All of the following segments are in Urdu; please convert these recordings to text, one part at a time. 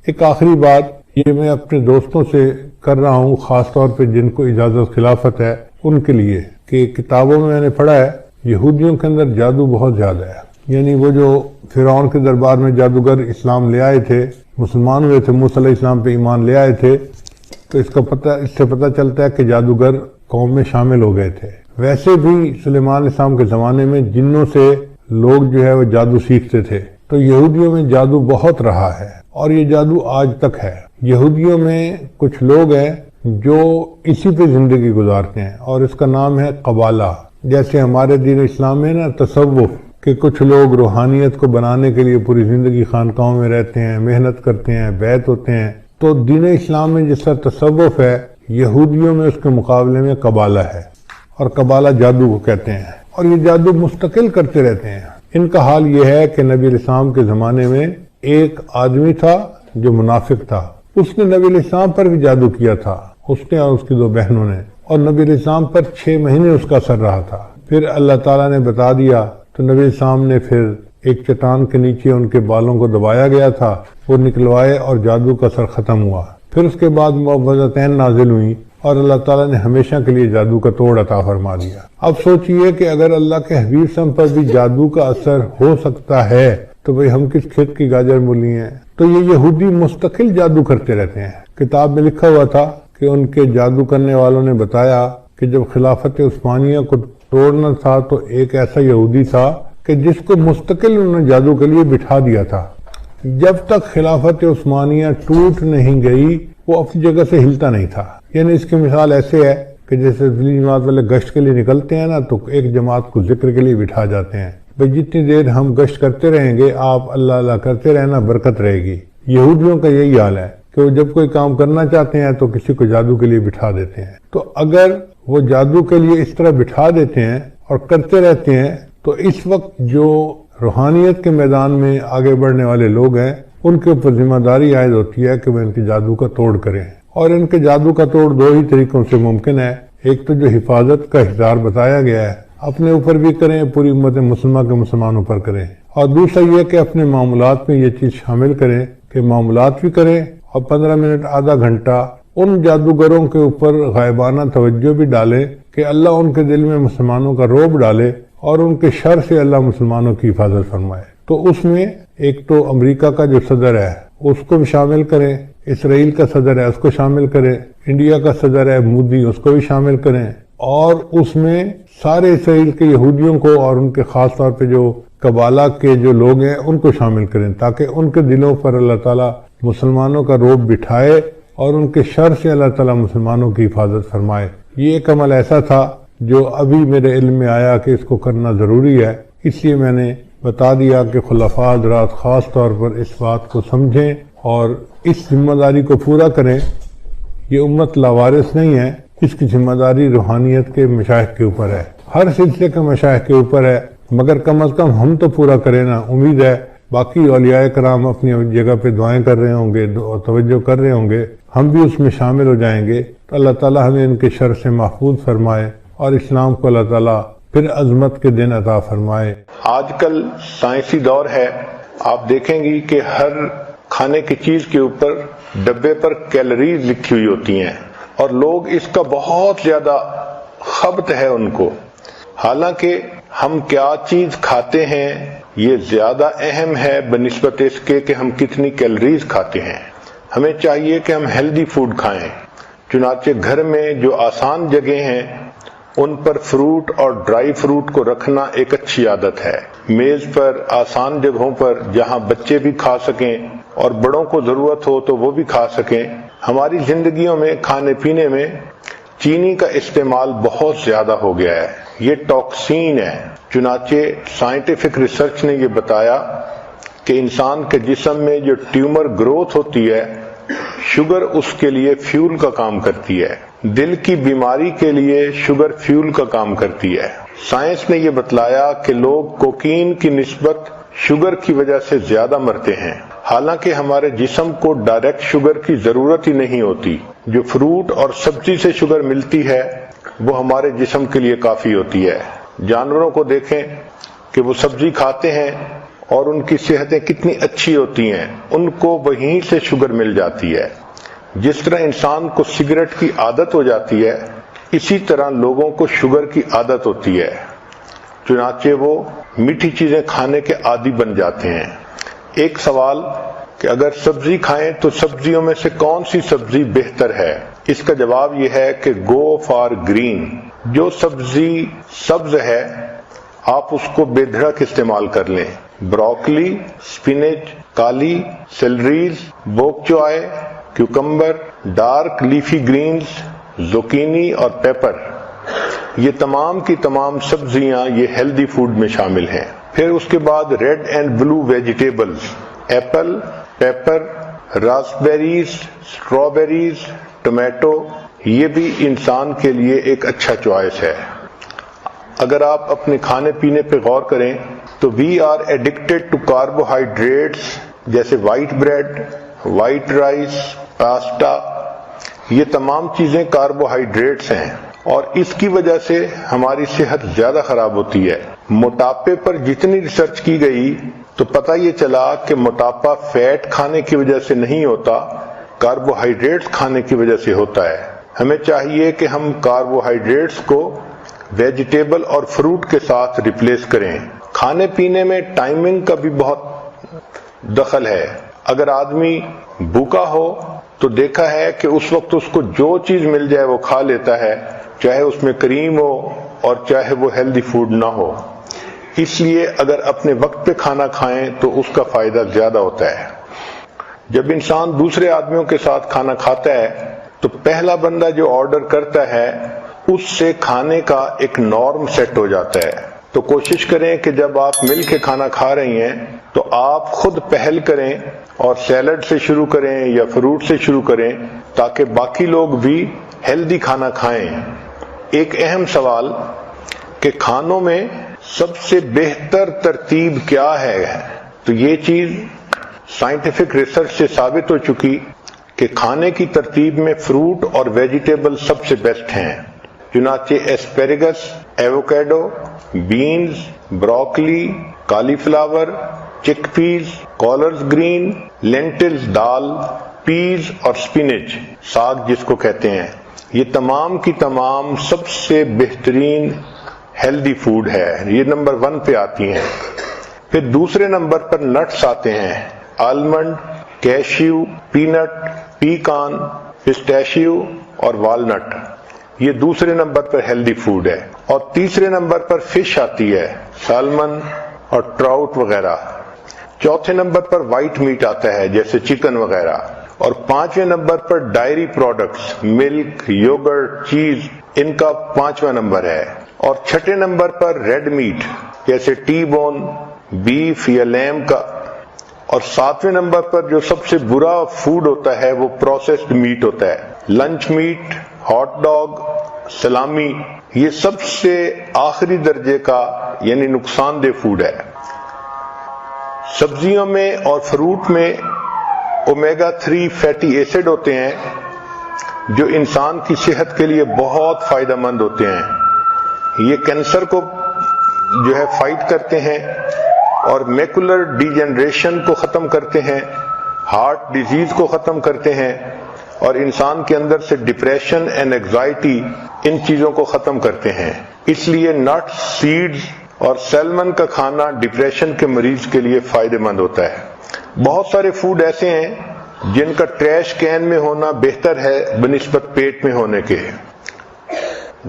ایک آخری بات یہ میں اپنے دوستوں سے کر رہا ہوں، خاص طور پہ جن کو اجازت خلافت ہے ان کے لیے، کہ کتابوں میں نے پڑھا ہے یہودیوں کے اندر جادو بہت زیادہ ہے. یعنی وہ جو فرعون کے دربار میں جادوگر اسلام لے آئے تھے، مسلمان ہوئے تھے، موسیٰ علیہ السلام پہ ایمان لے آئے تھے، تو اس سے پتہ چلتا ہے کہ جادوگر قوم میں شامل ہو گئے تھے. ویسے بھی سلیمان علیہ السلام کے زمانے میں جنوں سے لوگ جو ہے وہ جادو سیکھتے تھے. تو یہودیوں میں جادو بہت رہا ہے اور یہ جادو آج تک ہے. یہودیوں میں کچھ لوگ ہیں جو اسی پہ زندگی گزارتے ہیں اور اس کا نام ہے قبالہ. جیسے ہمارے دین اسلام میں نا تصوف، کہ کچھ لوگ روحانیت کو بنانے کے لیے پوری زندگی خانقاہوں میں رہتے ہیں، محنت کرتے ہیں، بیعت ہوتے ہیں. تو دین اسلام میں جس طرح تصوف ہے، یہودیوں میں اس کے مقابلے میں قبالہ ہے، اور قبالہ جادو کو کہتے ہیں، اور یہ جادو مستقل کرتے رہتے ہیں. ان کا حال یہ ہے کہ نبی علیہ السلام کے زمانے میں ایک آدمی تھا جو منافق تھا. اس نے نبی علیہ السلام پر بھی جادو کیا تھا، اس نے اور اس کی 2 بہنوں نے، اور نبی علیہ السلام پر 6 مہینے اس کا اثر رہا تھا. پھر اللہ تعالیٰ نے بتا دیا تو نبی علیہ السلام نے پھر ایک چٹان کے نیچے ان کے بالوں کو دبایا گیا تھا، وہ نکلوائے اور جادو کا اثر ختم ہوا. پھر اس کے بعد معوذتین نازل ہوئی اور اللہ تعالیٰ نے ہمیشہ کے لیے جادو کا توڑ عطا فرما دیا. اب سوچئے کہ اگر اللہ کے حبیب صلی پر بھی جادو کا اثر ہو سکتا ہے تو بھئی ہم کس کھیت کی گاجر مولی ہیں. تو یہ یہودی مستقل جادو کرتے رہتے ہیں. کتاب میں لکھا ہوا تھا کہ ان کے جادو کرنے والوں نے بتایا کہ جب خلافت عثمانیہ کو توڑنا تھا تو ایک ایسا یہودی تھا کہ جس کو مستقل انہوں نے جادو کے لیے بٹھا دیا تھا. جب تک خلافت عثمانیہ ٹوٹ نہیں گئی وہ اپنی جگہ سے ہلتا نہیں تھا. یعنی اس کی مثال ایسے ہے کہ جیسے دلی جماعت والے گشت کے لیے نکلتے ہیں نا، تو ایک جماعت کو ذکر کے لیے بٹھا جاتے ہیں، بھئی جتنی دیر ہم گشت کرتے رہیں گے آپ اللہ اللہ کرتے رہنا، برکت رہے گی. یہودیوں کا یہی حال ہے کہ وہ جب کوئی کام کرنا چاہتے ہیں تو کسی کو جادو کے لیے بٹھا دیتے ہیں. تو اگر وہ جادو کے لیے اس طرح بٹھا دیتے ہیں اور کرتے رہتے ہیں تو اس وقت جو روحانیت کے میدان میں آگے بڑھنے والے لوگ ہیں ان کے اوپر ذمہ داری عائد ہوتی ہے کہ وہ ان کے جادو کا توڑ کریں. اور ان کے جادو کا توڑ 2 ہی طریقوں سے ممکن ہے. ایک تو جو حفاظت کا احتیاط بتایا گیا ہے، اپنے اوپر بھی کریں، پوری امت مسلمہ کے مسلمانوں پر کریں. اور دوسرا یہ کہ اپنے معاملات میں یہ چیز شامل کریں کہ معاملات بھی کریں اور 15 منٹ آدھا گھنٹہ ان جادوگروں کے اوپر غائبانہ توجہ بھی ڈالیں کہ اللہ ان کے دل میں مسلمانوں کا رعب ڈالے اور ان کے شر سے اللہ مسلمانوں کی حفاظت فرمائے. تو اس میں ایک تو امریکہ کا جو صدر ہے اس کو بھی شامل کریں، اسرائیل کا صدر ہے اس کو شامل کریں، انڈیا کا صدر ہے مودی اس کو بھی شامل کریں، اور اس میں سارے اسرائیل کے یہودیوں کو اور ان کے خاص طور پہ جو قبالہ کے جو لوگ ہیں ان کو شامل کریں، تاکہ ان کے دلوں پر اللہ تعالیٰ مسلمانوں کا رعب بٹھائے اور ان کے شر سے اللہ تعالیٰ مسلمانوں کی حفاظت فرمائے. یہ ایک عمل ایسا تھا جو ابھی میرے علم میں آیا کہ اس کو کرنا ضروری ہے، اس لیے میں نے بتا دیا کہ خلفاء حضرات خاص طور پر اس بات کو سمجھیں اور اس ذمہ داری کو پورا کریں. یہ امت لاوارث نہیں ہے، اس کی ذمہ داری روحانیت کے مشائخ کے اوپر ہے، ہر سلسلے کے مشائخ کے اوپر ہے، مگر کم از کم ہم تو پورا کریں نا. امید ہے باقی اولیاء کرام اپنی جگہ پہ دعائیں کر رہے ہوں گے، توجہ کر رہے ہوں گے، ہم بھی اس میں شامل ہو جائیں گے تو اللہ تعالیٰ ہمیں ان کے شر سے محفوظ فرمائے اور اسلام کو اللہ تعالیٰ پھر عظمت کے دن عطا فرمائے. آج کل سائنسی دور ہے، آپ دیکھیں گی کہ ہر کھانے کی چیز کے اوپر ڈبے پر کیلوریز لکھی ہوئی ہوتی ہیں اور لوگ اس کا بہت زیادہ خبط ہے ان کو. حالانکہ ہم کیا چیز کھاتے ہیں یہ زیادہ اہم ہے بنسبت اس کے کہ ہم کتنی کیلوریز کھاتے ہیں. ہمیں چاہیے کہ ہم ہیلدی فوڈ کھائیں. چنانچہ گھر میں جو آسان جگہیں ہیں ان پر فروٹ اور ڈرائی فروٹ کو رکھنا ایک اچھی عادت ہے. میز پر آسان جگہوں پر جہاں بچے بھی کھا سکیں اور بڑوں کو ضرورت ہو تو وہ بھی کھا سکیں. ہماری زندگیوں میں کھانے پینے میں چینی کا استعمال بہت زیادہ ہو گیا ہے، یہ ٹاکسین ہے. چنانچہ سائنٹیفک ریسرچ نے یہ بتایا کہ انسان کے جسم میں جو ٹیومر گروتھ ہوتی ہے، شوگر اس کے لیے فیول کا کام کرتی ہے. دل کی بیماری کے لیے شوگر فیول کا کام کرتی ہے. سائنس نے یہ بتلایا کہ لوگ کوکین کی نسبت شوگر کی وجہ سے زیادہ مرتے ہیں، حالانکہ ہمارے جسم کو ڈائریکٹ شوگر کی ضرورت ہی نہیں ہوتی. جو فروٹ اور سبزی سے شوگر ملتی ہے وہ ہمارے جسم کے لیے کافی ہوتی ہے. جانوروں کو دیکھیں کہ وہ سبزی کھاتے ہیں اور ان کی صحتیں کتنی اچھی ہوتی ہیں، ان کو وہیں سے شوگر مل جاتی ہے۔ جس طرح انسان کو سگریٹ کی عادت ہو جاتی ہے، اسی طرح لوگوں کو شوگر کی عادت ہوتی ہے، چنانچہ وہ میٹھی چیزیں کھانے کے عادی بن جاتے ہیں۔ ایک سوال کہ اگر سبزی کھائیں تو سبزیوں میں سے کون سی سبزی بہتر ہے؟ اس کا جواب یہ ہے کہ گو فار گرین۔ جو سبزی سبز ہے آپ اس کو بے دھڑک استعمال کر لیں۔ بروکلی، سپینچ، کالی، سیلریز، بوک چوائے، کیوکمبر، ڈارک لیفی گرینز، زوکینی اور پیپر، یہ تمام کی تمام سبزیاں یہ ہیلدی فوڈ میں شامل ہیں۔ پھر اس کے بعد red and blue vegetables, apple, pepper, raspberries, strawberries, tomato, یہ بھی انسان کے لیے ایک اچھا چوائس ہے۔ اگر آپ اپنے کھانے پینے پہ غور کریں تو we are addicted to carbohydrates, جیسے white bread, white rice, pasta, یہ تمام چیزیں کاربوہائیڈریٹس ہیں اور اس کی وجہ سے ہماری صحت زیادہ خراب ہوتی ہے۔ موٹاپے پر جتنی ریسرچ کی گئی تو پتہ یہ چلا کہ موٹاپا فیٹ کھانے کی وجہ سے نہیں ہوتا، کاربوہائیڈریٹس کھانے کی وجہ سے ہوتا ہے۔ ہمیں چاہیے کہ ہم کاربوہائیڈریٹس کو ویجیٹیبل اور فروٹ کے ساتھ ریپلیس کریں۔ کھانے پینے میں ٹائمنگ کا بھی بہت دخل ہے۔ اگر آدمی بھوکا ہو تو دیکھا ہے کہ اس وقت اس کو جو چیز مل جائے وہ کھا لیتا ہے، چاہے اس میں کریم ہو اور چاہے وہ ہیلدی فوڈ نہ ہو۔ اس لیے اگر اپنے وقت پہ کھانا کھائیں تو اس کا فائدہ زیادہ ہوتا ہے۔ جب انسان دوسرے آدمیوں کے ساتھ کھانا کھاتا ہے تو پہلا بندہ جو آرڈر کرتا ہے اس سے کھانے کا ایک نارم سیٹ ہو جاتا ہے۔ تو کوشش کریں کہ جب آپ مل کے کھانا کھا رہی ہیں تو آپ خود پہل کریں اور سیلڈ سے شروع کریں یا فروٹ سے شروع کریں تاکہ باقی لوگ بھی ہیلدی کھانا کھائیں۔ ایک اہم سوال کہ کھانوں میں سب سے بہتر ترتیب کیا ہے، تو یہ چیز سائنٹیفک ریسرچ سے ثابت ہو چکی کہ کھانے کی ترتیب میں فروٹ اور ویجیٹیبل سب سے بیسٹ ہیں۔ چنانچہ ایسپیریگس، ایووکیڈو، بینز، بروکلی، کالی فلاور، چک پیز، کالرز گرین، لینٹلز دال، پیز اور سپینچ ساگ جس کو کہتے ہیں، یہ تمام کی تمام سب سے بہترین ہیلدی فوڈ ہے، یہ نمبر 1 پہ آتی ہیں۔ پھر دوسرے نمبر پر نٹس آتے ہیں، آلمنڈ، کیشیو، پینٹ، پیکان، پسٹیشیو اور والنٹ، یہ دوسرے نمبر پر ہیلدی فوڈ ہے۔ اور تیسرے نمبر پر فش آتی ہے، سالمن اور ٹراؤٹ وغیرہ۔ چوتھے نمبر پر وائٹ میٹ آتا ہے جیسے چکن وغیرہ، اور 5ویں نمبر پر ڈائری پروڈکٹس، ملک، یوگرٹ، چیز، ان کا 5واں نمبر ہے۔ اور 6 نمبر پر ریڈ میٹ جیسے ٹی بون، بیف یا لیم کا، اور 7ویں نمبر پر جو سب سے برا فوڈ ہوتا ہے وہ پروسیسڈ میٹ ہوتا ہے، لنچ میٹ، ہاٹ ڈاگ، سلامی، یہ سب سے آخری درجے کا یعنی نقصان دہ فوڈ ہے۔ سبزیوں میں اور فروٹ میں اومیگا 3 فیٹی ایسڈ ہوتے ہیں جو انسان کی صحت کے لیے بہت فائدہ مند ہوتے ہیں۔ یہ کینسر کو جو ہے فائٹ کرتے ہیں اور میکولر ڈی جنریشن کو ختم کرتے ہیں، ہارٹ ڈیزیز کو ختم کرتے ہیں اور انسان کے اندر سے ڈپریشن اینڈ اینگزائٹی، ان چیزوں کو ختم کرتے ہیں۔ اس لیے نٹس، سیڈز اور سیلمن کا کھانا ڈپریشن کے مریض کے لیے فائدہ مند ہوتا ہے۔ بہت سارے فوڈ ایسے ہیں جن کا ٹریش کین میں ہونا بہتر ہے بنسبت پیٹ میں ہونے کے۔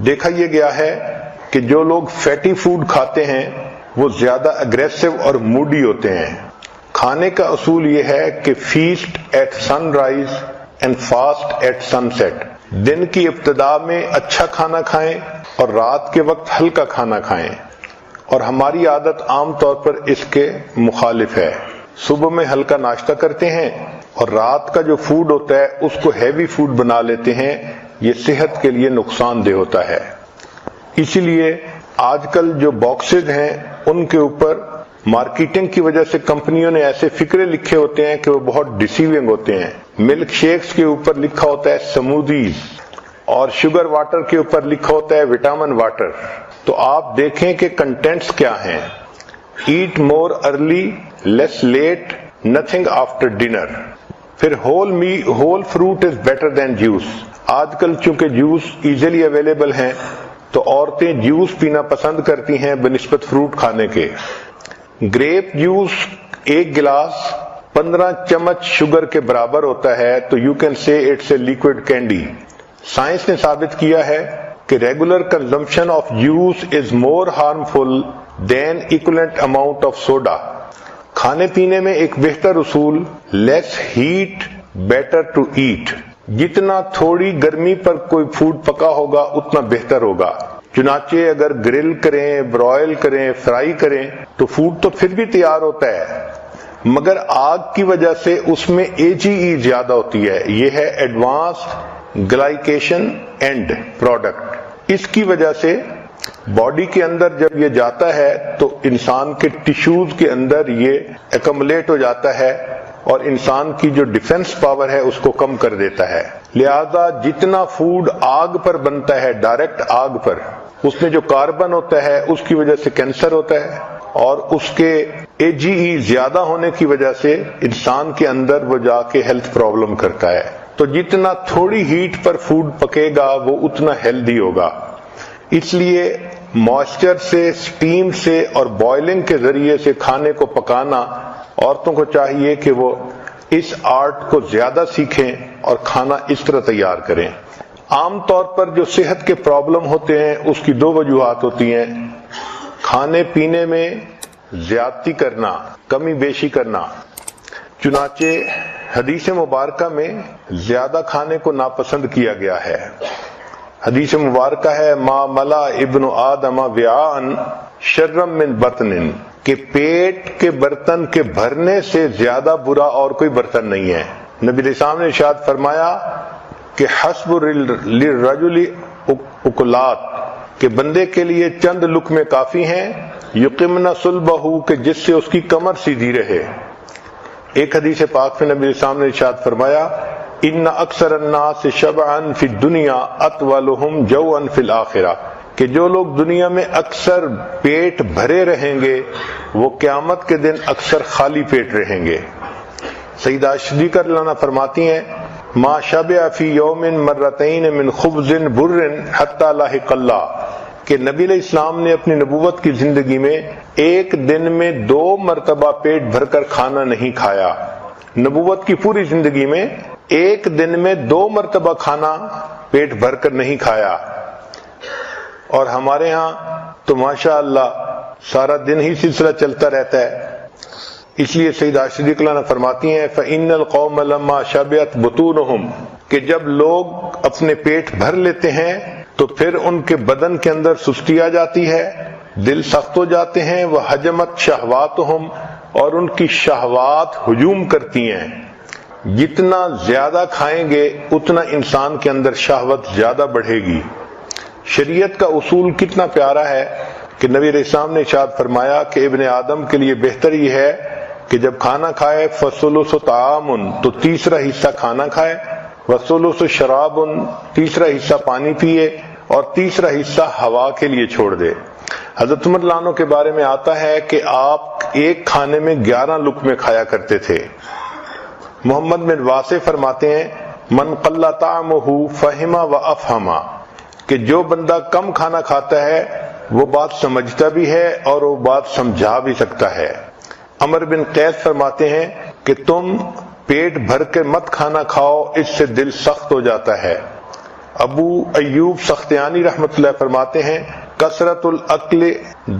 دیکھا یہ گیا ہے کہ جو لوگ فیٹی فوڈ کھاتے ہیں وہ زیادہ اگریسو اور موڈی ہوتے ہیں۔ کھانے کا اصول یہ ہے کہ feast at sunrise and fast at sunset, دن کی ابتدا میں اچھا کھانا کھائیں اور رات کے وقت ہلکا کھانا کھائیں، اور ہماری عادت عام طور پر اس کے مخالف ہے۔ صبح میں ہلکا ناشتہ کرتے ہیں اور رات کا جو فوڈ ہوتا ہے اس کو ہیوی فوڈ بنا لیتے ہیں، یہ صحت کے لیے نقصان دہ ہوتا ہے۔ اسی لیے آج کل جو باکسز ہیں ان کے اوپر مارکیٹنگ کی وجہ سے کمپنیوں نے ایسے فکرے لکھے ہوتے ہیں کہ وہ بہت ڈیسیونگ ہوتے ہیں۔ ملک شیکس کے اوپر لکھا ہوتا ہے سمودیز، اور شوگر واٹر کے اوپر لکھا ہوتا ہے وٹامن واٹر۔ تو آپ دیکھیں کہ کنٹینٹس کیا ہیں۔ Eat more early less late, nothing after dinner. پھر whole fruit is better than juice. آج کل چونکہ جوس ایزیلی اویلیبل ہیں تو عورتیں جوس پینا پسند کرتی ہیں بنسبت فروٹ کھانے کے. گریپ جوس ایک گلاس 15 چمچ شوگر کے برابر ہوتا ہے تو you can say it's a liquid candy. Science نے ثابت کیا ہے کہ regular consumption of juice is more harmful than equivalent amount of soda. کھانے پینے میں ایک بہتر اصول less heat better to eat. جتنا تھوڑی گرمی پر کوئی فوڈ پکا ہوگا اتنا بہتر ہوگا. چنانچہ اگر گرل کریں، برائل کریں، فرائی کریں تو فوڈ تو پھر بھی تیار ہوتا ہے مگر آگ کی وجہ سے اس میں AGE زیادہ ہوتی ہے. یہ ہے ایڈوانسڈ گلائکیشن اینڈ پروڈکٹ. اس کی وجہ سے باڈی کے اندر جب یہ جاتا ہے تو انسان کے ٹیشوز کے اندر یہ ایکمولیٹ ہو جاتا ہے اور انسان کی جو ڈیفنس پاور ہے اس کو کم کر دیتا ہے. لہذا جتنا فوڈ آگ پر بنتا ہے، ڈائریکٹ آگ پر، اس میں جو کاربن ہوتا ہے اس کی وجہ سے کینسر ہوتا ہے اور اس کے AGE زیادہ ہونے کی وجہ سے انسان کے اندر وہ جا کے ہیلتھ پرابلم کرتا ہے. تو جتنا تھوڑی ہیٹ پر فوڈ پکے گا وہ اتنا ہیلدی ہوگا. اس لیے موئسچر سے، سٹیم سے اور بوائلنگ کے ذریعے سے کھانے کو پکانا عورتوں کو چاہیے کہ وہ اس آرٹ کو زیادہ سیکھیں اور کھانا اس طرح تیار کریں. عام طور پر جو صحت کے پرابلم ہوتے ہیں اس کی 2 وجوہات ہوتی ہیں. کھانے پینے میں زیادتی کرنا، کمی بیشی کرنا. چنانچہ حدیث مبارکہ میں زیادہ کھانے کو ناپسند کیا گیا ہے. حدیث مبارکہ ہے ما ملا ابن آدم وعاء شر من بطن، کہ پیٹ کے برتن کے بھرنے سے زیادہ برا اور کوئی برتن نہیں ہے. نبی علیہ السلام نے ارشاد فرمایا کہ حسب للرجل اکلات، کہ بندے کے لیے چند لقمے کافی ہیں، یقمن صلبہ، کہ جس سے اس کی کمر سیدھی رہے. ایک حدیث پاک میں نبی علیہ السلام نے ارشاد فرمایا ان اکثر الناس شبعا فی الدنیا اطولهم جوعا فی الاخرہ، کہ جو لوگ دنیا میں اکثر پیٹ بھرے رہیں گے وہ قیامت کے دن اکثر خالی پیٹ رہیں گے. سیدہ صدیقہ رضی اللہ عنہا فرماتی ہیں ما شبع فی یوم مرتین من خبز بر حتی لاحق اللہ، کہ نبی علیہ السلام نے اپنی نبوت کی زندگی میں ایک دن میں 2 مرتبہ پیٹ بھر کر کھانا نہیں کھایا. نبوت کی پوری زندگی میں ایک دن میں 2 مرتبہ کھانا پیٹ بھر کر نہیں کھایا. اور ہمارے ہاں تو ماشاءاللہ سارا دن ہی سلسلہ چلتا رہتا ہے. اس لیے سیدہ صدیقہ رضی اللہ عنہا فرماتی ہیں فَإِنَّ الْقَوْمَ لَمَّا شَبِعَتْ بُطُونُهُمْ، کہ جب لوگ اپنے پیٹ بھر لیتے ہیں تو پھر ان کے بدن کے اندر سستی آ جاتی ہے، دل سخت ہو جاتے ہیں، وَحَجَمَتْ شَهْوَاتُهُمْ، اور ان کی شہوات ہجوم کرتی ہیں. جتنا زیادہ کھائیں گے اتنا انسان کے اندر شہوت زیادہ بڑھے گی. شریعت کا اصول کتنا پیارا ہے کہ نبی علیہ السلام نے ارشاد فرمایا کہ ابن آدم کے لیے بہتر یہ ہے کہ جب کھانا کھائے فَثُلُثُ طَعَامٌ، تو تیسرا حصہ کھانا کھائے، وَثُلُثُ شَرَابٌ، تیسرا حصہ پانی پیے، اور تیسرا حصہ ہوا کے لیے چھوڑ دے. حضرت عمر رضی اللہ عنہ کے بارے میں آتا ہے کہ آپ ایک کھانے میں 11 لقمے کھایا کرتے تھے. محمد بن واسع فرماتے ہیں من قل طعمہ فہم و افہم، کہ جو بندہ کم کھانا کھاتا ہے وہ بات سمجھتا بھی ہے اور وہ بات سمجھا بھی سکتا ہے. عمر بن قیس فرماتے ہیں کہ تم پیٹ بھر کے مت کھانا کھاؤ، اس سے دل سخت ہو جاتا ہے. ابو ایوب سختیانی رحمۃ اللہ فرماتے ہیں کثرت الاکل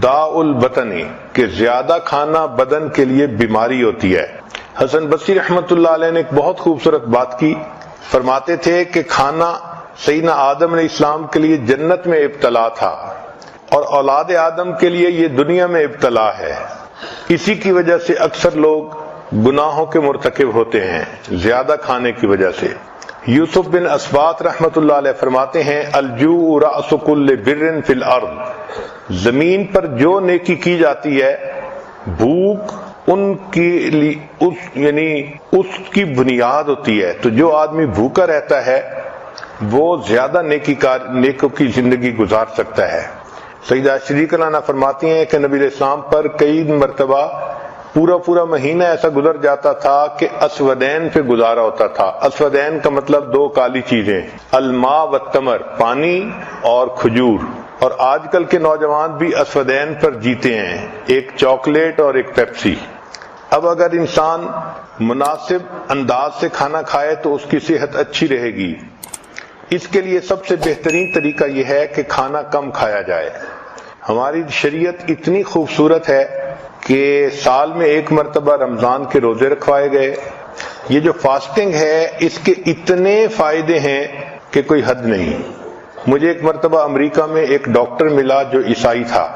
داء البطن، کہ زیادہ کھانا بدن کے لیے بیماری ہوتی ہے. حسن بصری رحمۃ اللہ علیہ نے ایک بہت خوبصورت بات کی، فرماتے تھے کہ کھانا سیدنا آدم علیہ السلام کے لیے جنت میں ابتلا تھا اور اولاد آدم کے لیے یہ دنیا میں ابتلا ہے. اسی کی وجہ سے اکثر لوگ گناہوں کے مرتکب ہوتے ہیں زیادہ کھانے کی وجہ سے. یوسف بن اسبات رحمۃ اللہ علیہ فرماتے ہیں الجوع رأس کل بر فی الارض، زمین پر جو نیکی کی جاتی ہے بھوک ان کی یعنی اس کی بنیاد ہوتی ہے. تو جو آدمی بھوکا رہتا ہے وہ زیادہ نیکوں کی زندگی گزار سکتا ہے. سیدہ صدیقہ رضی اللہ عنہا فرماتی ہیں کہ نبی علیہ السلام پر کئی مرتبہ پورا مہینہ ایسا گزر جاتا تھا کہ اسودین پہ گزارا ہوتا تھا۔ اسودین کا مطلب دو کالی چیزیں، الماء والتمر، پانی اور کھجور۔ اور آج کل کے نوجوان بھی اسودین پر جیتے ہیں، ایک چاکلیٹ اور ایک پیپسی۔ اب اگر انسان مناسب انداز سے کھانا کھائے تو اس کی صحت اچھی رہے گی۔ اس کے لیے سب سے بہترین طریقہ یہ ہے کہ کھانا کم کھایا جائے۔ ہماری شریعت اتنی خوبصورت ہے کہ سال میں ایک مرتبہ رمضان کے روزے رکھوائے گئے۔ یہ جو فاسٹنگ ہے اس کے اتنے فائدے ہیں کہ کوئی حد نہیں۔ مجھے ایک مرتبہ امریکہ میں ایک ڈاکٹر ملا جو عیسائی تھا۔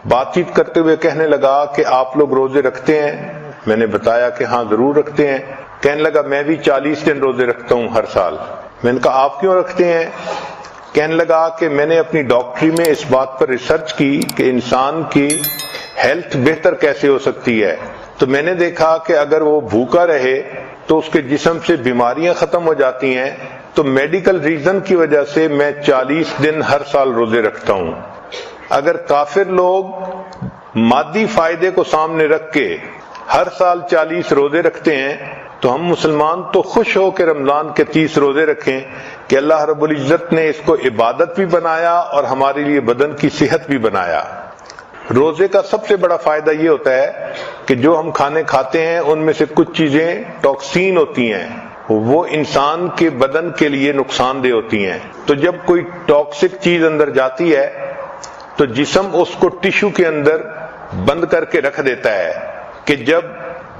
بات چیت کرتے ہوئے کہنے لگا کہ آپ لوگ روزے رکھتے ہیں؟ میں نے بتایا کہ ہاں ضرور رکھتے ہیں۔ کہنے لگا میں بھی 40 دن روزے رکھتا ہوں ہر سال۔ میں نے کہا آپ کیوں رکھتے ہیں؟ کہنے لگا کہ میں نے اپنی ڈاکٹری میں اس بات پر ریسرچ کی کہ انسان کی ہیلتھ بہتر کیسے ہو سکتی ہے، تو میں نے دیکھا کہ اگر وہ بھوکا رہے تو اس کے جسم سے بیماریاں ختم ہو جاتی ہیں، تو میڈیکل ریزن کی وجہ سے میں 40 دن ہر سال روزے رکھتا ہوں۔ اگر کافر لوگ مادی فائدے کو سامنے رکھ کے ہر سال 40 روزے رکھتے ہیں تو ہم مسلمان تو خوش ہو کے رمضان کے 30 روزے رکھیں کہ اللہ رب العزت نے اس کو عبادت بھی بنایا اور ہمارے لیے بدن کی صحت بھی بنایا۔ روزے کا سب سے بڑا فائدہ یہ ہوتا ہے کہ جو ہم کھانے کھاتے ہیں ان میں سے کچھ چیزیں ٹاکسین ہوتی ہیں، وہ انسان کے بدن کے لیے نقصان دہ ہوتی ہیں۔ تو جب کوئی ٹاکسک چیز اندر جاتی ہے تو جسم اس کو ٹشو کے اندر بند کر کے رکھ دیتا ہے کہ جب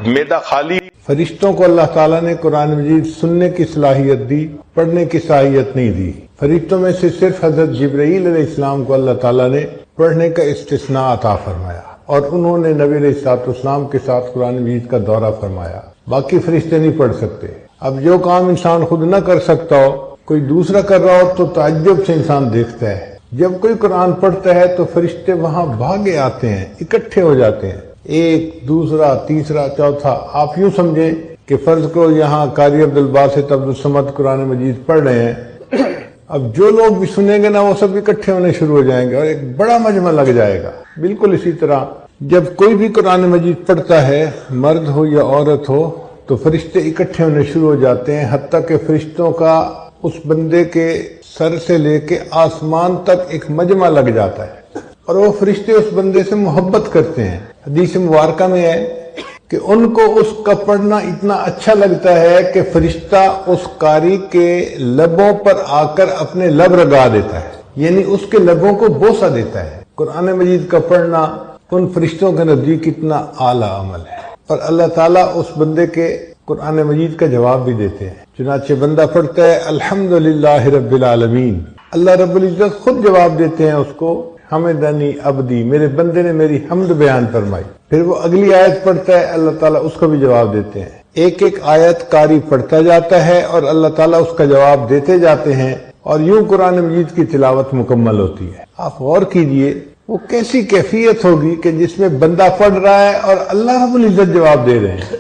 معدہ خالی۔ فرشتوں کو اللہ تعالیٰ نے قرآن مجید سننے کی صلاحیت دی، پڑھنے کی صلاحیت نہیں دی۔ فرشتوں میں سے صرف حضرت جبرائیل علیہ السلام کو اللہ تعالیٰ نے پڑھنے کا استثناء عطا فرمایا، اور انہوں نے نبی علیہ السلام کے ساتھ قرآن مجید کا دورہ فرمایا۔ باقی فرشتے نہیں پڑھ سکتے۔ اب جو کام انسان خود نہ کر سکتا ہو، کوئی دوسرا کر رہا ہو تو تعجب سے انسان دیکھتا ہے۔ جب کوئی قرآن پڑھتا ہے تو فرشتے وہاں بھاگے آتے ہیں، اکٹھے ہو جاتے ہیں، ایک دوسرا تیسرا چوتھا۔ آپ یوں سمجھیں کہ فرض کرو یہاں قاری عبدالباسط عبدالصمد قرآن مجید پڑھ رہے ہیں، اب جو لوگ بھی سنیں گے نا وہ سب اکٹھے ہونے شروع ہو جائیں گے اور ایک بڑا مجمع لگ جائے گا۔ بالکل اسی طرح جب کوئی بھی قرآن مجید پڑھتا ہے، مرد ہو یا عورت ہو، تو فرشتے اکٹھے ہونے شروع ہو جاتے ہیں، حتیٰ کہ فرشتوں کا اس بندے کے سر سے لے کے آسمان تک ایک مجمع لگ جاتا ہے، اور وہ فرشتے اس بندے سے محبت کرتے ہیں۔ حدیث مبارکہ میں ہے کہ ان کو اس کا پڑھنا اتنا اچھا لگتا ہے کہ فرشتہ اس قاری کے لبوں پر آ کر اپنے لب رگا دیتا ہے، یعنی اس کے لبوں کو بوسہ دیتا ہے۔ قرآن مجید کا پڑھنا ان فرشتوں کے نزدیک اتنا اعلیٰ عمل ہے، اور اللہ تعالیٰ اس بندے کے قرآن مجید کا جواب بھی دیتے ہیں۔ چنانچہ بندہ پڑھتا ہے الحمدللہ رب العالمین، اللہ رب العزت خود جواب دیتے ہیں اس کو، حمدنی عبدی، میرے بندے نے میری حمد بیان فرمائی۔ پھر وہ اگلی آیت پڑھتا ہے، اللہ تعالیٰ اس کو بھی جواب دیتے ہیں۔ ایک ایک آیت قاری پڑھتا جاتا ہے اور اللہ تعالیٰ اس کا جواب دیتے جاتے ہیں، اور یوں قرآن مجید کی تلاوت مکمل ہوتی ہے۔ آپ غور کیجئے وہ کیسی کیفیت ہوگی کہ جس میں بندہ پڑھ رہا ہے اور اللہ رب العزت جواب دے رہے ہیں۔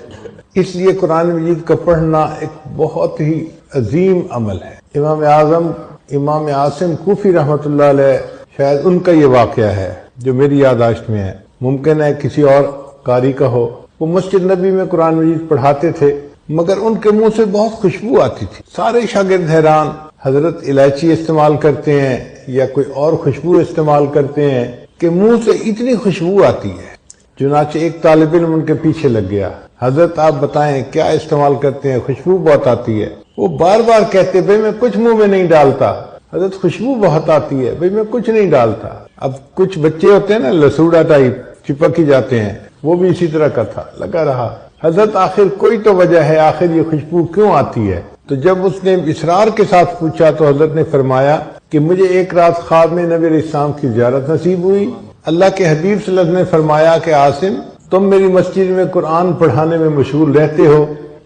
اس لیے قرآن مجید کا پڑھنا ایک بہت ہی عظیم عمل ہے۔ امام اعظم امام عاصم کوفی رحمۃ اللہ علیہ، شاید ان کا یہ واقعہ ہے جو میری یادداشت میں ہے، ممکن ہے کسی اور قاری کا ہو۔ وہ مسجد نبی میں قرآن مجید پڑھاتے تھے، مگر ان کے منہ سے بہت خوشبو آتی تھی۔ سارے شاگرد حیران، حضرت الائچی استعمال کرتے ہیں یا کوئی اور خوشبو استعمال کرتے ہیں کہ منہ سے اتنی خوشبو آتی ہے۔ چنانچہ ایک طالب علم ان کے پیچھے لگ گیا، حضرت آپ بتائیں کیا استعمال کرتے ہیں، خوشبو بہت آتی ہے۔ وہ بار بار کہتے بھئی میں کچھ منہ میں نہیں ڈالتا، حضرت خوشبو بہت آتی ہے، بھئی میں کچھ نہیں ڈالتا۔ اب کچھ بچے ہوتے ہیں نا لسوڑا ٹائپ، چپک ہی جاتے ہیں، وہ بھی اسی طرح کا تھا، لگا رہا۔ حضرت آخر کوئی تو وجہ ہے، آخر یہ خوشبو کیوں آتی ہے؟ تو جب اس نے اصرار کے ساتھ پوچھا تو حضرت نے فرمایا کہ مجھے ایک رات خواب میں نبی علیہ السلام کی زیارت نصیب ہوئی۔ اللہ کے حبیب صلی اللہ علیہ وسلم نے فرمایا کہ عاصم تم میری مسجد میں قرآن پڑھانے میں مشغول رہتے ہو،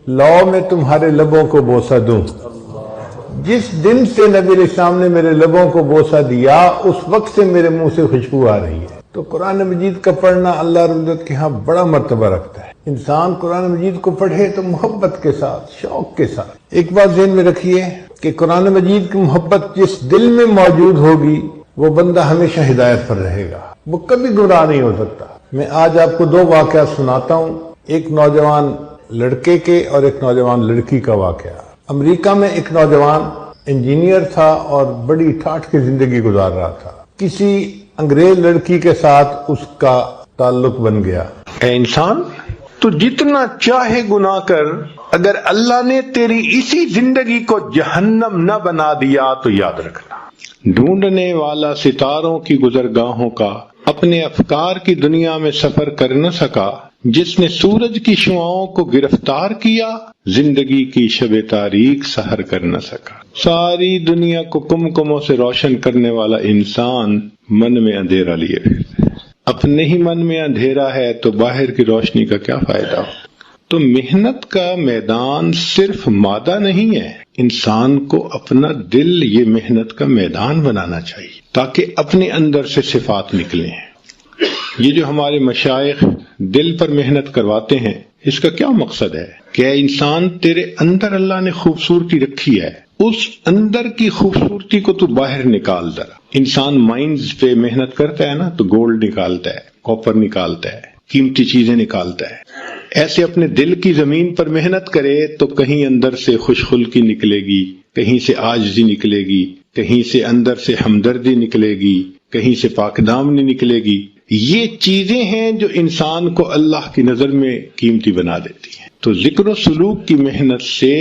لاؤ میں تمہارے لبوں کو بوسہ دوں۔ جس دن سے نبی علیہ السلام نے میرے لبوں کو بوسہ دیا اس وقت سے میرے منہ سے خوشبو آ رہی ہے۔ تو قرآن مجید کا پڑھنا اللہ رب العزت کے ہاں بڑا مرتبہ رکھتا ہے۔ انسان قرآن مجید کو پڑھے تو محبت کے ساتھ، شوق کے ساتھ۔ ایک بات ذہن میں رکھیے کہ قرآن مجید کی محبت جس دل میں موجود ہوگی وہ بندہ ہمیشہ ہدایت پر رہے گا، وہ کبھی گمراہ نہیں ہو سکتا۔ میں آج آپ کو دو واقعات سناتا ہوں، ایک نوجوان لڑکے کے اور ایک نوجوان لڑکی کا واقعہ۔ امریکہ میں ایک نوجوان انجینئر تھا اور بڑی ٹھاٹھ کی زندگی گزار رہا تھا۔ کسی انگریز لڑکی کے ساتھ اس کا تعلق بن گیا۔ اے انسان، تو جتنا چاہے گناہ کر، اگر اللہ نے تیری اسی زندگی کو جہنم نہ بنا دیا تو یاد رکھنا، ڈھونڈنے والا ستاروں کی گزرگاہوں کا اپنے افکار کی دنیا میں سفر کر نہ سکا، جس نے سورج کی شعاؤں کو گرفتار کیا، زندگی کی شب تاریک سحر کر نہ سکا۔ ساری دنیا کو کمکموں سے روشن کرنے والا انسان من میں اندھیرا لیے پھرتا ہے۔ اپنے ہی من میں اندھیرا ہے تو باہر کی روشنی کا کیا فائدہ ہو؟ تو محنت کا میدان صرف مادہ نہیں ہے، انسان کو اپنا دل یہ محنت کا میدان بنانا چاہیے تاکہ اپنے اندر سے صفات نکلیں۔ یہ جو ہمارے مشائخ دل پر محنت کرواتے ہیں، اس کا کیا مقصد ہے کہ اے انسان، تیرے اندر اللہ نے خوبصورتی رکھی ہے، اس اندر کی خوبصورتی کو تو باہر نکال ذرا۔ انسان مائنز پہ محنت کرتا ہے نا تو گولڈ نکالتا ہے، کاپر نکالتا ہے، قیمتی چیزیں نکالتا ہے۔ ایسے اپنے دل کی زمین پر محنت کرے تو کہیں اندر سے خوش خلقی نکلے گی، کہیں سے عاجزی نکلے گی، کہیں سے اندر سے ہمدردی نکلے گی، کہیں سے پاک دامنی نکلے گی۔ یہ چیزیں ہیں جو انسان کو اللہ کی نظر میں قیمتی بنا دیتی ہیں۔ تو ذکر و سلوک کی محنت سے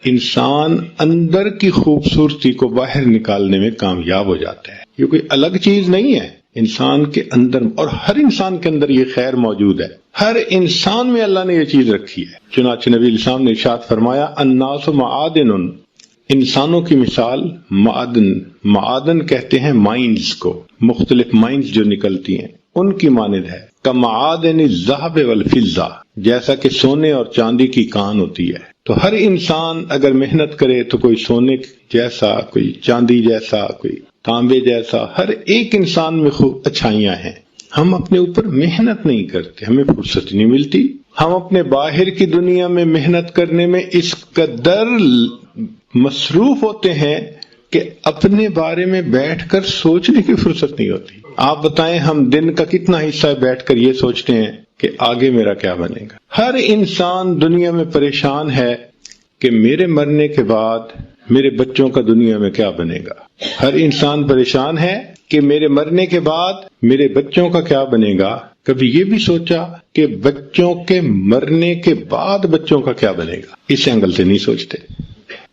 انسان اندر کی خوبصورتی کو باہر نکالنے میں کامیاب ہو جاتا ہے۔ یہ کوئی الگ چیز نہیں ہے، انسان کے اندر، اور ہر انسان کے اندر یہ خیر موجود ہے، ہر انسان میں اللہ نے یہ چیز رکھی ہے۔ چنانچہ نبی علیہ السلام نے ارشاد فرمایا، الناس معادن، انسانوں کی مثال معادن کہتے ہیں مائنز کو، مختلف مائنز جو نکلتی ہیں ان کی مانند ہے، کمعادن الذهب والفضہ، جیسا کہ سونے اور چاندی کی کان ہوتی ہے۔ تو ہر انسان اگر محنت کرے تو کوئی سونے جیسا، کوئی چاندی جیسا، کوئی تانبے جیسا، ہر ایک انسان میں خوب اچھائیاں ہیں۔ ہم اپنے اوپر محنت نہیں کرتے، ہمیں فرصت نہیں ملتی۔ ہم اپنے باہر کی دنیا میں محنت کرنے میں اس قدر مصروف ہوتے ہیں کہ اپنے بارے میں بیٹھ کر سوچنے کی فرصت نہیں ہوتی۔ آپ بتائیں، ہم دن کا کتنا حصہ بیٹھ کر یہ سوچتے ہیں کہ آگے میرا کیا بنے گا؟ ہر انسان دنیا میں پریشان ہے کہ میرے مرنے کے بعد میرے بچوں کا دنیا میں کیا بنے گا۔ ہر انسان پریشان ہے کہ میرے مرنے کے بعد میرے بچوں کا کیا بنے گا۔ کبھی یہ بھی سوچا کہ بچوں کے مرنے کے بعد بچوں کا کیا بنے گا؟ اس اینگل سے نہیں سوچتے۔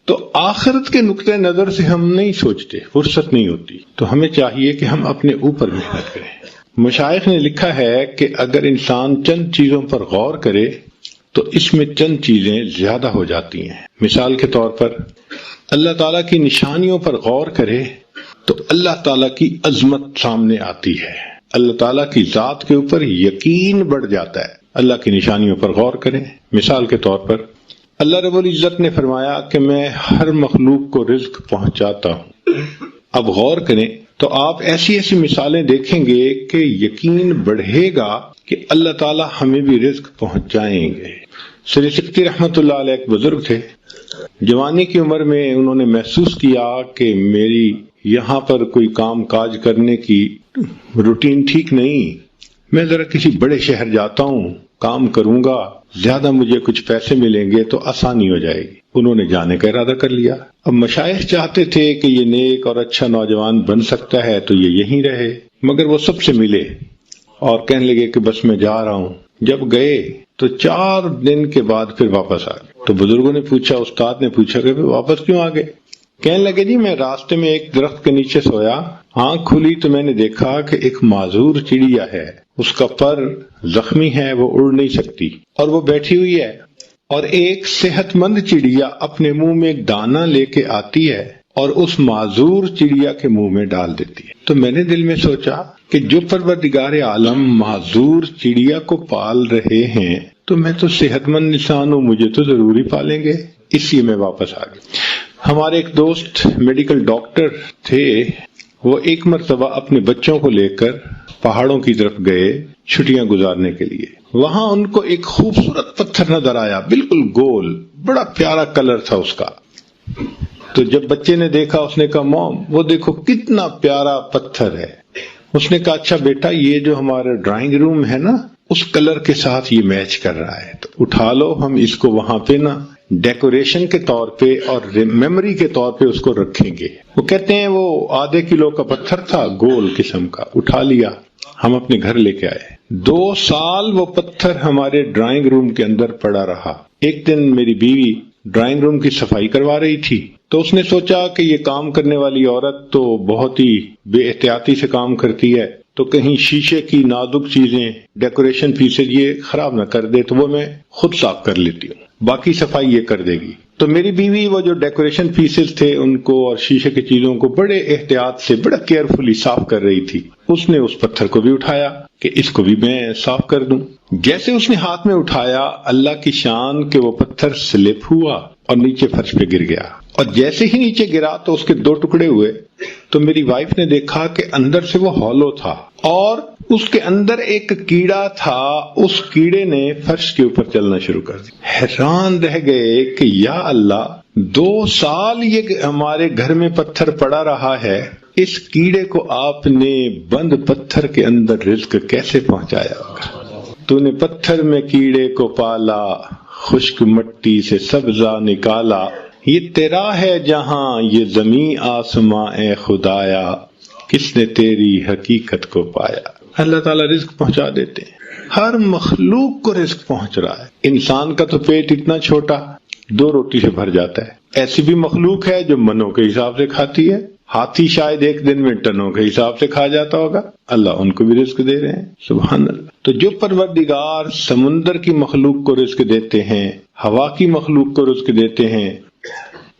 تو آخرت کے نقطہ نظر سے ہم نہیں سوچتے، فرصت نہیں ہوتی۔ تو ہمیں چاہیے کہ ہم اپنے اوپر محنت کریں۔ مشائخ نے لکھا ہے کہ اگر انسان چند چیزوں پر غور کرے تو اس میں چند چیزیں زیادہ ہو جاتی ہیں۔ مثال کے طور پر اللہ تعالیٰ کی نشانیوں پر غور کرے تو اللہ تعالیٰ کی عظمت سامنے آتی ہے، اللہ تعالیٰ کی ذات کے اوپر یقین بڑھ جاتا ہے۔ اللہ کی نشانیوں پر غور کریں۔ مثال کے طور پر اللہ رب العزت نے فرمایا کہ میں ہر مخلوق کو رزق پہنچاتا ہوں۔ اب غور کریں تو آپ ایسی ایسی مثالیں دیکھیں گے کہ یقین بڑھے گا کہ اللہ تعالیٰ ہمیں بھی رزق پہنچائیں گے۔ سری سکتی رحمت اللہ علیہ ایک بزرگ تھے، جوانی کی عمر میں انہوں نے محسوس کیا کہ میری یہاں پر کوئی کام کاج کرنے کی روٹین ٹھیک نہیں، میں ذرا کسی بڑے شہر جاتا ہوں، کام کروں گا، زیادہ مجھے کچھ پیسے ملیں گے تو آسانی ہو جائے گی۔ انہوں نے جانے کا ارادہ کر لیا۔ اب مشائخ چاہتے تھے کہ یہ نیک اور اچھا نوجوان بن سکتا ہے تو یہ یہیں رہے، مگر وہ سب سے ملے اور کہنے لگے کہ بس میں جا رہا ہوں۔ جب گئے تو 4 دن کے بعد پھر واپس آ گئے۔ تو بزرگوں نے پوچھا، استاد نے پوچھا کہ واپس کیوں آ گئے؟ کہنے لگے جی میں راستے میں ایک درخت کے نیچے سویا، آنکھ کھلی تو میں نے دیکھا کہ ایک معذور چڑیا ہے، اس کا پر زخمی ہے، وہ اڑ نہیں سکتی اور وہ بیٹھی ہوئی ہے، اور ایک صحت مند چڑیا اپنے منہ میں ایک دانہ لے کے آتی ہے اور اس معذور چڑیا کے منہ میں ڈال دیتی ہے۔ تو میں نے دل میں سوچا کہ جو پروردگار عالم معذور چڑیا کو پال رہے ہیں تو میں تو صحت مند انسان ہوں، مجھے تو ضروری پالیں گے، اس لیے میں واپس آ گیا۔ ہمارے ایک دوست میڈیکل ڈاکٹر تھے، وہ ایک مرتبہ اپنے بچوں کو لے کر پہاڑوں کی طرف گئے چھٹیاں گزارنے کے لیے۔ وہاں ان کو ایک خوبصورت پتھر نظر آیا، بالکل گول، بڑا پیارا کلر تھا اس کا۔ تو جب بچے نے دیکھا، اس نے کہا موم وہ دیکھو کتنا پیارا پتھر ہے۔ اس نے کہا اچھا بیٹا یہ جو ہمارا ڈرائنگ روم ہے نا اس کلر کے ساتھ یہ میچ کر رہا ہے، تو اٹھا لو، ہم اس کو وہاں پہ نا ڈیکوریشن کے طور پہ اور میموری کے طور پہ اس کو رکھیں گے۔ وہ کہتے ہیں وہ آدھے کلو کا پتھر تھا گول قسم کا، اٹھا لیا، ہم اپنے گھر لے کے آئے۔ 2 سال وہ پتھر ہمارے ڈرائنگ روم کے اندر پڑا رہا۔ ایک دن میری بیوی ڈرائنگ روم کی صفائی کروا رہی تھی تو اس نے سوچا کہ یہ کام کرنے والی عورت تو بہت ہی بے احتیاطی سے کام کرتی ہے، تو کہیں شیشے کی نازک چیزیں ڈیکوریشن پیسز یہ خراب نہ کر دے، تو وہ میں خود صاف کر لیتی ہوں، باقی صفائی یہ کر دے گی۔ تو میری بیوی وہ جو ڈیکوریشن پیسز تھے ان کو اور شیشے کی چیزوں کو بڑے احتیاط سے بڑا کیئرفلی صاف کر رہی تھی۔ اس نے اس پتھر کو بھی اٹھایا کہ اس کو بھی میں صاف کر دوں۔ جیسے اس نے ہاتھ میں اٹھایا، اللہ کی شان کہ وہ پتھر سلپ ہوا اور نیچے فرش پہ گر گیا، اور جیسے ہی نیچے گرا تو اس کے 2 ٹکڑے ہوئے۔ تو میری وائف نے دیکھا کہ اندر سے وہ ہالو تھا اور اس کے اندر ایک کیڑا تھا، اس کیڑے نے فرش کے اوپر چلنا شروع کر دیا۔ حیران رہ گئے کہ یا اللہ، 2 سال یہ ہمارے گھر میں پتھر پڑا رہا ہے، اس کیڑے کو آپ نے بند پتھر کے اندر رزق کیسے پہنچایا ہوگا؟ تو نے پتھر میں کیڑے کو پالا، خشک مٹی سے سبزہ نکالا، یہ تیرا ہے جہاں یہ زمین آسماں اے خدایا، کس نے تیری حقیقت کو پایا۔ اللہ تعالیٰ رزق پہنچا دیتے ہیں، ہر مخلوق کو رزق پہنچ رہا ہے۔ انسان کا تو پیٹ اتنا چھوٹا 2 روٹی سے بھر جاتا ہے، ایسی بھی مخلوق ہے جو منوں کے حساب سے کھاتی ہے۔ ہاتھی شاید ایک دن میں ٹنوں کے حساب سے کھا جاتا ہوگا، اللہ ان کو بھی رزق دے رہے ہیں، سبحان اللہ۔ تو جو پروردگار سمندر کی مخلوق کو رزق دیتے ہیں، ہوا کی مخلوق کو رزق دیتے ہیں،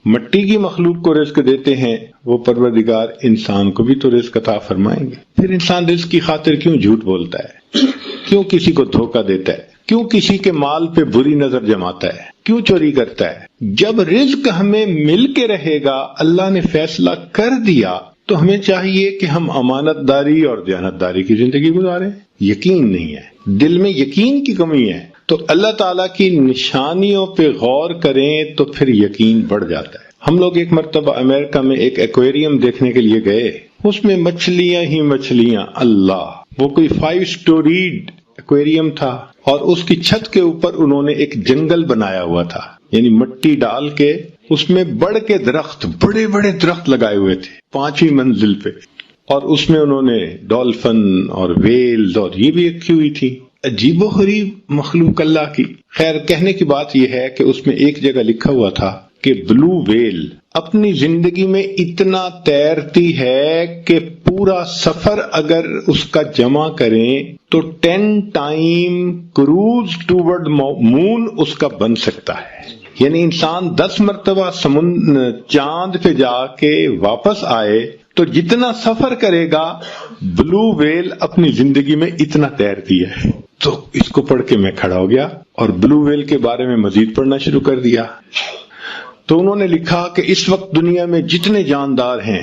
مٹی کی مخلوق کو رزق دیتے ہیں، وہ پروردگار انسان کو بھی تو رزق عطا فرمائیں گے۔ پھر انسان رزق کی خاطر کیوں جھوٹ بولتا ہے، کیوں کسی کو دھوکہ دیتا ہے، کیوں کسی کے مال پہ بری نظر جماتا ہے، کیوں چوری کرتا ہے؟ جب رزق ہمیں مل کے رہے گا، اللہ نے فیصلہ کر دیا، تو ہمیں چاہیے کہ ہم امانت داری اور دیانتداری کی زندگی گزاریں۔ یقین نہیں ہے، دل میں یقین کی کمی ہے، تو اللہ تعالیٰ کی نشانیوں پہ غور کریں تو پھر یقین بڑھ جاتا ہے۔ ہم لوگ ایک مرتبہ امریکہ میں ایک ایکویریم دیکھنے کے لیے گئے، اس میں مچھلیاں ہی مچھلیاں، اللہ، وہ کوئی 5 سٹوریڈ ایکویریم تھا، اور اس کی چھت کے اوپر انہوں نے ایک جنگل بنایا ہوا تھا، یعنی مٹی ڈال کے اس میں بڑھ کے درخت، بڑے بڑے درخت لگائے ہوئے تھے 5ویں منزل پہ، اور اس میں انہوں نے ڈولفن اور ویلز اور یہ بھی رکھی ہوئی تھی۔ عجیب و غریب مخلوق اللہ کی۔ خیر، کہنے کی بات یہ ہے کہ اس میں ایک جگہ لکھا ہوا تھا کہ بلو ویل اپنی زندگی میں اتنا تیرتی ہے کہ پورا سفر اگر اس کا جمع کریں تو 10 ٹائم کروز ٹوورڈ مون اس کا بن سکتا ہے۔ یعنی انسان 10 مرتبہ چاند پہ جا کے واپس آئے تو جتنا سفر کرے گا، بلو ویل اپنی زندگی میں اتنا تیرتی ہے۔ تو اس کو پڑھ کے میں کھڑا ہو گیا اور بلو ویل کے بارے میں مزید پڑھنا شروع کر دیا۔ تو انہوں نے لکھا کہ اس وقت دنیا میں جتنے جاندار ہیں،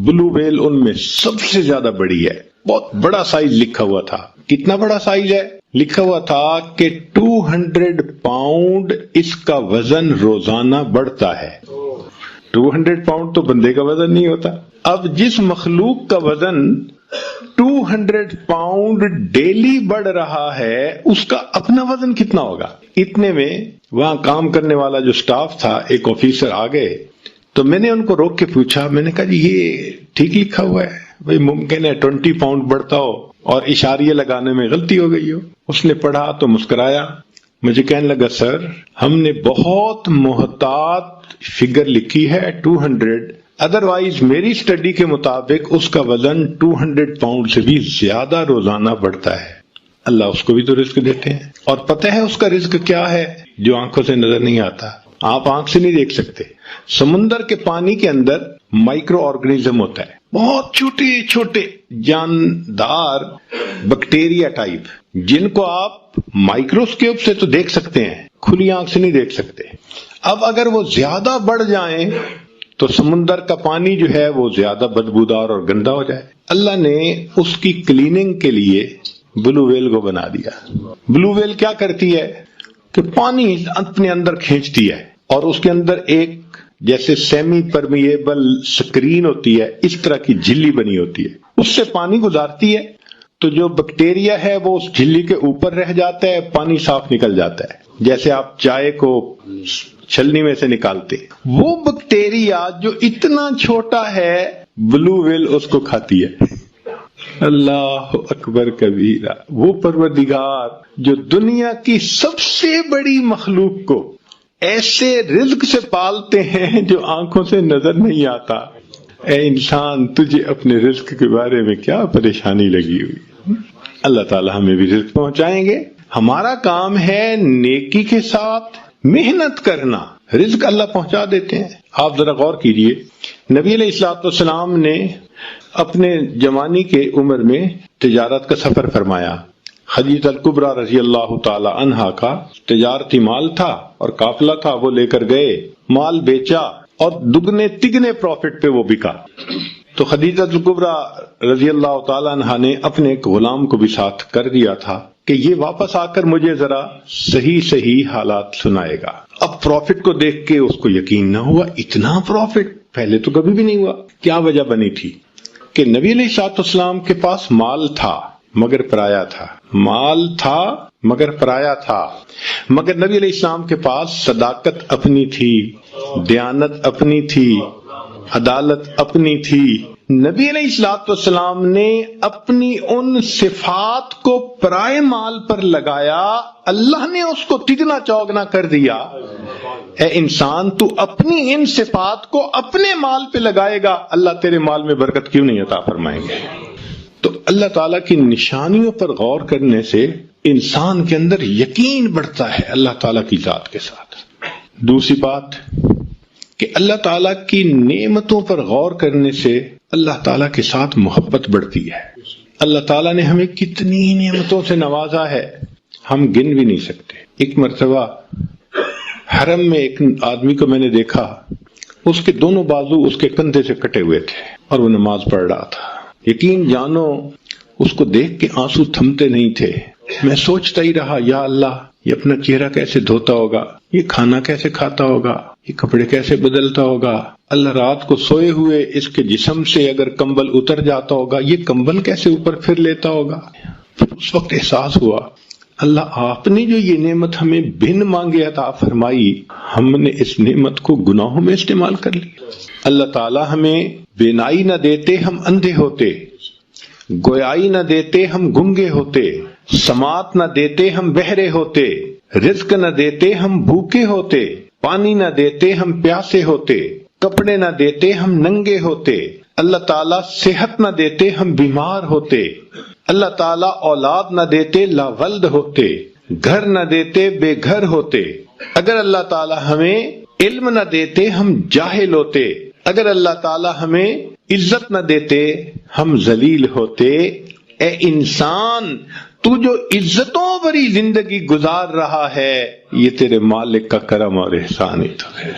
بلو ویل ان میں سب سے زیادہ بڑی ہے۔ بہت بڑا سائز لکھا ہوا تھا۔ کتنا بڑا سائز ہے؟ لکھا ہوا تھا کہ 200 پاؤنڈ اس کا وزن روزانہ بڑھتا ہے۔ 200 پاؤنڈ تو بندے کا وزن نہیں ہوتا۔ اب جس مخلوق کا وزن 200 پاؤنڈ ڈیلی بڑھ رہا ہے، اس کا اپنا وزن کتنا ہوگا؟ اتنے میں وہاں کام کرنے والا جو سٹاف تھا، ایک آفیسر آ گئے، تو میں نے ان کو روک کے پوچھا، میں نے کہا جی یہ ٹھیک لکھا ہوا ہے؟ بھئی ممکن ہے 20 پاؤنڈ بڑھتا ہو اور اشاریہ لگانے میں غلطی ہو گئی ہو۔ اس نے پڑھا تو مسکرایا، مجھے کہنے لگا سر ہم نے بہت محتاط فگر لکھی ہے 200، ادروائز میری اسٹڈی کے مطابق اس کا وزن 200 پاؤنڈ سے بھی زیادہ روزانہ بڑھتا ہے۔ اللہ اس کو بھی تو رزق دیتے ہیں، اور پتہ ہے اس کا رزق کیا ہے جو آنکھوں سے نظر نہیں آتا، آپ آنکھ سے نہیں دیکھ سکتے۔ سمندر کے پانی کے اندر مائکرو آرگنیزم ہوتا ہے، بہت چھوٹے چھوٹے جاندار بیکٹیریا ٹائپ، جن کو آپ مائکروسکوپ سے تو دیکھ سکتے ہیں، کھلی آنکھ سے نہیں دیکھ سکتے۔ اب اگر وہ زیادہ بڑھ جائیں تو سمندر کا پانی جو ہے وہ زیادہ بدبودار اور گندا ہو جائے۔ اللہ نے اس کی کلیننگ کے لیے بلو ویل کو بنا دیا۔ بلو ویل کیا کرتی ہے کہ پانی اپنے اندر کھینچتی ہے، اور اس کے اندر ایک جیسے سیمی پرمیبل سکرین ہوتی ہے اس طرح کی جھلی بنی ہوتی ہے، اس سے پانی گزارتی ہے تو جو بیکٹیریا ہے وہ اس جھلی کے اوپر رہ جاتا ہے، پانی صاف نکل جاتا ہے، جیسے آپ چائے کو چھلنی میں سے نکالتے، وہ بیکٹیریا جو اتنا چھوٹا ہے بلو ویل اس کو کھاتی ہے۔ اللہ اکبر کبیرہ، وہ پروردگار جو دنیا کی سب سے بڑی مخلوق کو ایسے رزق سے پالتے ہیں جو آنکھوں سے نظر نہیں آتا۔ اے انسان، تجھے اپنے رزق کے بارے میں کیا پریشانی لگی ہوئی؟ اللہ تعالی ہمیں بھی رزق پہنچائیں گے۔ ہمارا کام ہے نیکی کے ساتھ محنت کرنا، رزق اللہ پہنچا دیتے ہیں۔ آپ ذرا غور کیجئے، نبی علیہ الصلوۃ والسلام نے اپنے جوانی کے عمر میں تجارت کا سفر فرمایا۔ خدیجہ الکبریٰ رضی اللہ تعالی عنہا کا تجارتی مال تھا اور قافلہ تھا، وہ لے کر گئے، مال بیچا اور دگنے تگنے پروفٹ پہ وہ بکا۔ تو خدیجہ الکبریٰ رضی اللہ تعالی عنہا نے اپنے ایک غلام کو بھی ساتھ کر دیا تھا کہ یہ واپس آ کر مجھے ذرا صحیح حالات سنائے گا۔ اب پروفٹ کو دیکھ کے اس کو یقین نہ ہوا، اتنا پروفٹ پہلے تو کبھی بھی نہیں ہوا۔ کیا وجہ بنی تھی کہ نبی علیہ الصلوۃ والسلام کے پاس مال تھا مگر پرایا تھا، مال تھا مگر پرایا تھا، مگر نبی علیہ السلام کے پاس صداقت اپنی تھی، دیانت اپنی تھی، عدالت اپنی تھی۔ نبی علیہ الصلوۃ والسلام نے اپنی ان صفات کو پرائے مال پر لگایا، اللہ نے اس کو تگنا چوگنا کر دیا۔ اے انسان، تو اپنی ان صفات کو اپنے مال پہ لگائے گا، اللہ تیرے مال میں برکت کیوں نہیں عطا فرمائیں گے؟ تو اللہ تعالیٰ کی نشانیوں پر غور کرنے سے انسان کے اندر یقین بڑھتا ہے اللہ تعالیٰ کی ذات کے ساتھ۔ دوسری بات کہ اللہ تعالیٰ کی نعمتوں پر غور کرنے سے اللہ تعالیٰ کے ساتھ محبت بڑھتی ہے۔ اللہ تعالیٰ نے ہمیں کتنی نعمتوں سے نوازا ہے، ہم گن بھی نہیں سکتے۔ ایک مرتبہ حرم میں ایک آدمی کو میں نے دیکھا، اس کے دونوں بازو اس کے کندھے سے کٹے ہوئے تھے اور وہ نماز پڑھ رہا تھا۔ یقین جانو اس کو دیکھ کے آنسو تھمتے نہیں تھے۔ میں سوچتا ہی رہا، یا اللہ، یہ اپنا چہرہ کیسے دھوتا ہوگا، یہ کھانا کیسے کھاتا ہوگا، یہ کپڑے کیسے بدلتا ہوگا، اللہ رات کو سوئے ہوئے اس کے جسم سے اگر کمبل اتر جاتا ہوگا، یہ کمبل کیسے اوپر پھر لیتا ہوگا۔ پھر اس وقت احساس ہوا، اللہ آپ نے جو یہ نعمت ہمیں بن مانگے عطا فرمائی، ہم نے اس نعمت کو گناہوں میں استعمال کر لی۔ اللہ تعالی ہمیں بینائی نہ دیتے ہم اندھے ہوتے، گویائی نہ دیتے ہم گنگے ہوتے، سماعت نہ دیتے ہم بہرے ہوتے، رزق نہ دیتے ہم بھوکے ہوتے، پانی نہ دیتے ہم پیاسے ہوتے، کپڑے نہ دیتے ہم ننگے ہوتے، اللہ تعالیٰ صحت نہ دیتے ہم بیمار ہوتے، اللہ تعالیٰ اولاد نہ دیتے لاولد ہوتے، گھر نہ دیتے بے گھر ہوتے، اگر اللہ تعالیٰ ہمیں علم نہ دیتے ہم جاہل ہوتے، اگر اللہ تعالیٰ ہمیں عزت نہ دیتے ہم ذلیل ہوتے۔ اے انسان، تو جو عزتوں بھری زندگی گزار رہا ہے، یہ تیرے مالک کا کرم اور احسان ہی تو ہے۔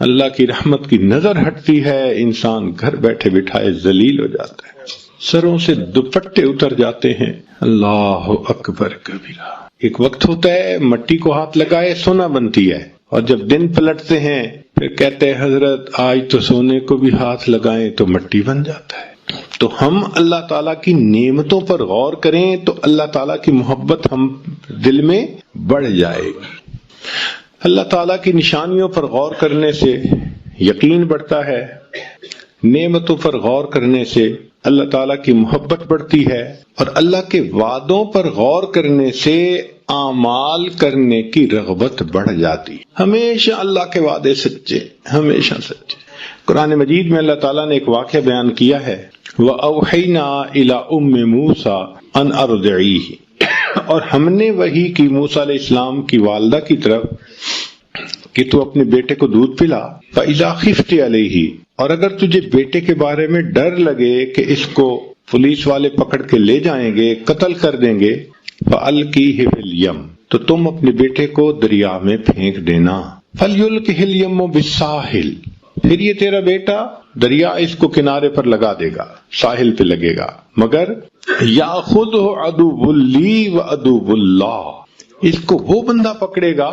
اللہ کی رحمت کی نظر ہٹتی ہے، انسان گھر بیٹھے بٹھائے ذلیل ہو جاتا ہے، سروں سے دوپٹے اتر جاتے ہیں۔ اللہ اکبر کبیرہ۔ ایک وقت ہوتا ہے مٹی کو ہاتھ لگائے سونا بنتی ہے، اور جب دن پلٹتے ہیں پھر کہتے ہیں حضرت آج تو سونے کو بھی ہاتھ لگائیں تو مٹی بن جاتا ہے۔ تو ہم اللہ تعالیٰ کی نعمتوں پر غور کریں تو اللہ تعالیٰ کی محبت ہم دل میں بڑھ جائے گی۔ اللہ تعالیٰ کی نشانیوں پر غور کرنے سے یقین بڑھتا ہے، نعمتوں پر غور کرنے سے اللہ تعالیٰ کی محبت بڑھتی ہے، اور اللہ کے وعدوں پر غور کرنے سے اعمال کرنے کی رغبت بڑھ جاتی۔ ہمیشہ اللہ کے وعدے سچے، ہمیشہ سچے۔ قرآن مجید میں اللہ تعالیٰ نے ایک واقعہ بیان کیا ہے، وَأَوْحَيْنَا إِلَىٰ أُمِّ مُوسَىٰ أَنْ أَرْضِعِيهِ، اور ہم نے وحی کی موسیٰ علیہ السلام کی والدہ کی طرف کہ تو اپنے بیٹے کو دودھ پلا، فَإِذَا خِفْتِ عَلَيْهِ، اور اگر تجھے بیٹے کے بارے میں ڈر لگے کہ اس کو پولیس والے پکڑ کے لے جائیں گے، قتل کر دیں گے، فَأَلْقِيهِ فِي الْيَمِّ، تو تم اپنے بیٹے کو دریا میں پھینک دینا، فَلْيُلْقِهِ الْيَمُّ بِالسَّاحِلِ، پھر یہ تیرا بیٹا دریا اس کو کنارے پر لگا دے گا، ساحل پہ لگے گا، مگر یاخذہ عدو لی و عدو اللہ، اس کو وہ بندہ پکڑے گا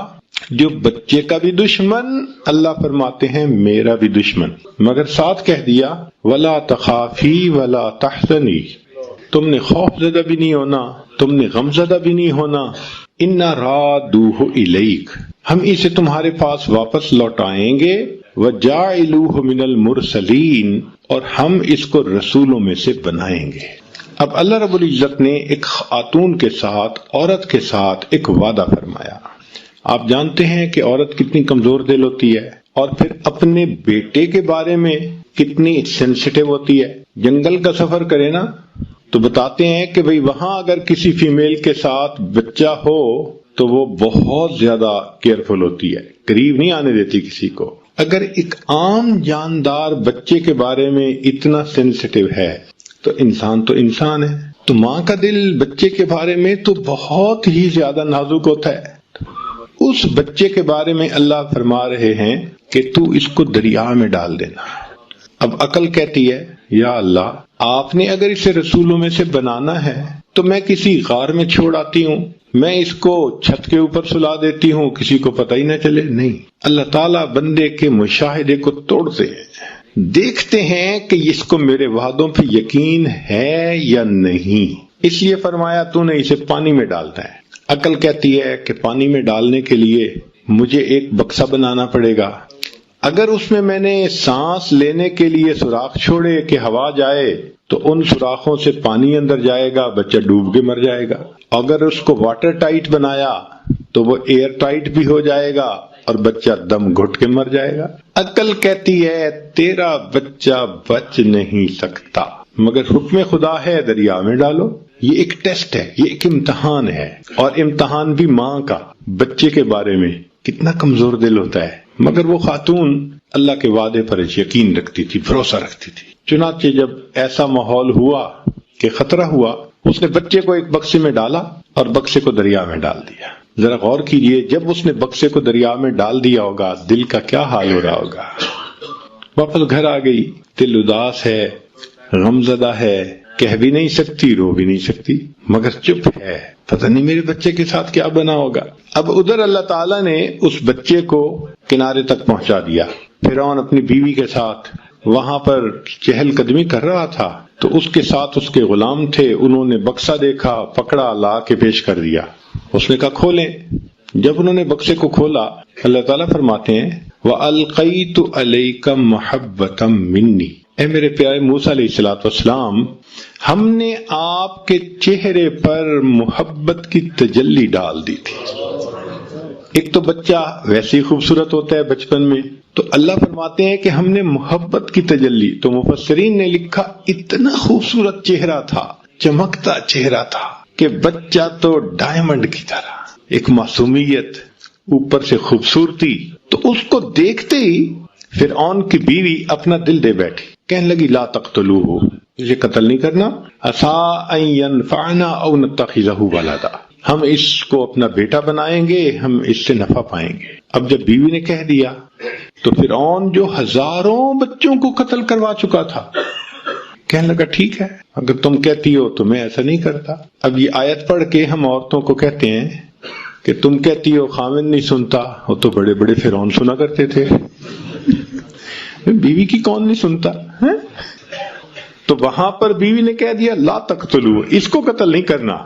جو بچے کا بھی دشمن، اللہ فرماتے ہیں میرا بھی دشمن، مگر ساتھ کہہ دیا ولا تخافی ولا تحزنی، تم نے خوف زدہ بھی نہیں ہونا، تم نے غم زدہ بھی نہیں ہونا، انا رادوہ الیک، ہم اسے تمہارے پاس واپس لوٹائیں گے، وجاعلوہ من المرسلین، اور ہم اس کو رسولوں میں سے بنائیں گے۔ اب اللہ رب العزت نے ایک خاتون کے ساتھ، عورت کے ساتھ ایک وعدہ فرمایا۔ آپ جانتے ہیں کہ عورت کتنی کمزور دل ہوتی ہے، اور پھر اپنے بیٹے کے بارے میں کتنی سینسیٹیو ہوتی ہے۔ جنگل کا سفر کرے نا تو بتاتے ہیں کہ بھئی وہاں اگر کسی فیمیل کے ساتھ بچہ ہو تو وہ بہت زیادہ کیئرفل ہوتی ہے، قریب نہیں آنے دیتی کسی کو۔ اگر ایک عام جاندار بچے کے بارے میں اتنا سینسیٹیو ہے تو انسان ہے، تو ماں کا دل بچے کے بارے میں تو بہت ہی زیادہ نازک ہوتا ہے۔ اس بچے کے بارے میں اللہ فرما رہے ہیں کہ تو اس کو دریا میں ڈال دینا۔ اب عقل کہتی ہے یا اللہ، آپ نے اگر اسے رسولوں میں سے بنانا ہے تو میں کسی غار میں چھوڑ آتی ہوں، میں اس کو چھت کے اوپر سلا دیتی ہوں، کسی کو پتہ ہی نہ چلے۔ نہیں، اللہ تعالیٰ بندے کے مشاہدے کو توڑتے ہیں، دیکھتے ہیں کہ اس کو میرے وعدوں پہ یقین ہے یا نہیں، اس لیے فرمایا تو نے اسے پانی میں ڈالنا ہے۔ عقل کہتی ہے کہ پانی میں ڈالنے کے لیے مجھے ایک بکسا بنانا پڑے گا، اگر اس میں نے سانس لینے کے لیے سوراخ چھوڑے کہ ہوا جائے تو ان سوراخوں سے پانی اندر جائے گا، بچہ ڈوب کے مر جائے گا۔ اگر اس کو واٹر ٹائٹ بنایا تو وہ ایئر ٹائٹ بھی ہو جائے گا اور بچہ دم گھٹ کے مر جائے گا۔ عقل کہتی ہے تیرا بچہ بچ نہیں سکتا، مگر حکم خدا ہے دریا میں ڈالو۔ یہ ایک ٹیسٹ ہے، یہ ایک امتحان ہے، اور امتحان بھی ماں کا بچے کے بارے میں کتنا کمزور دل ہوتا ہے، مگر وہ خاتون اللہ کے وعدے پر یقین رکھتی تھی، بھروسہ رکھتی تھی۔ چنانچہ جب ایسا ماحول ہوا کہ خطرہ ہوا، اس نے بچے کو ایک بکسے میں ڈالا اور بکسے کو دریا میں ڈال دیا۔ ذرا غور کیجئے، جب اس نے بکسے کو دریا میں ڈال دیا ہوگا دل کا کیا حال ہو رہا ہوگا۔ واپس گھر آ گئی، دل اداس ہے، غم زدہ ہے، کہہ بھی نہیں سکتی، رو بھی نہیں سکتی، مگر چپ ہے، پتہ نہیں میرے بچے کے ساتھ کیا بنا ہوگا۔ اب ادھر اللہ تعالیٰ نے اس بچے کو کنارے تک پہنچا دیا۔ فرعون اپنی بیوی کے ساتھ وہاں پر چہل قدمی کر رہا تھا تو اس کے ساتھ اس کے غلام تھے، انہوں نے بکسا دیکھا، پکڑا، لا کے پیش کر دیا۔ اس نے کہا کھولیں۔ جب انہوں نے بکسے کو کھولا، اللہ تعالیٰ فرماتے ہیں وَأَلْقَيْتُ عَلَيْكَ مَحَبَّةً مِّنِّي، اے میرے پیارے موسیٰ علیہ السلام، ہم نے آپ کے چہرے پر محبت کی تجلی ڈال دی تھی۔ ایک تو بچہ ویسے ہی خوبصورت ہوتا ہے بچپن میں، تو اللہ فرماتے ہیں کہ ہم نے محبت کی تجلی، تو مفسرین نے لکھا اتنا خوبصورت چہرہ تھا، چمکتا چہرہ تھا کہ بچہ تو ڈائمنڈ کی طرح، ایک معصومیت، اوپر سے خوبصورتی۔ تو اس کو دیکھتے ہی فرعون کی بیوی اپنا دل دے بیٹھی، کہنے لگی لا تقتلوہ، اسے قتل نہیں کرنا، عسیٰ ان ینفعنا او نتخذہ ولدا، ہم اس کو اپنا بیٹا بنائیں گے، ہم اس سے نفع پائیں گے۔ اب جب بیوی نے کہہ دیا تو فرعون جو ہزاروں بچوں کو قتل کروا چکا تھا کہنے لگا ٹھیک ہے، اگر تم کہتی ہو تو میں ایسا نہیں کرتا۔ اب یہ آیت پڑھ کے ہم عورتوں کو کہتے ہیں کہ تم کہتی ہو خاوند نہیں سنتا، وہ تو بڑے بڑے فرعون سنا کرتے تھے، بیوی کی کون نہیں سنتا ہے؟ تو وہاں پر بیوی نے کہہ دیا لا تقتلو، اس کو قتل نہیں کرنا،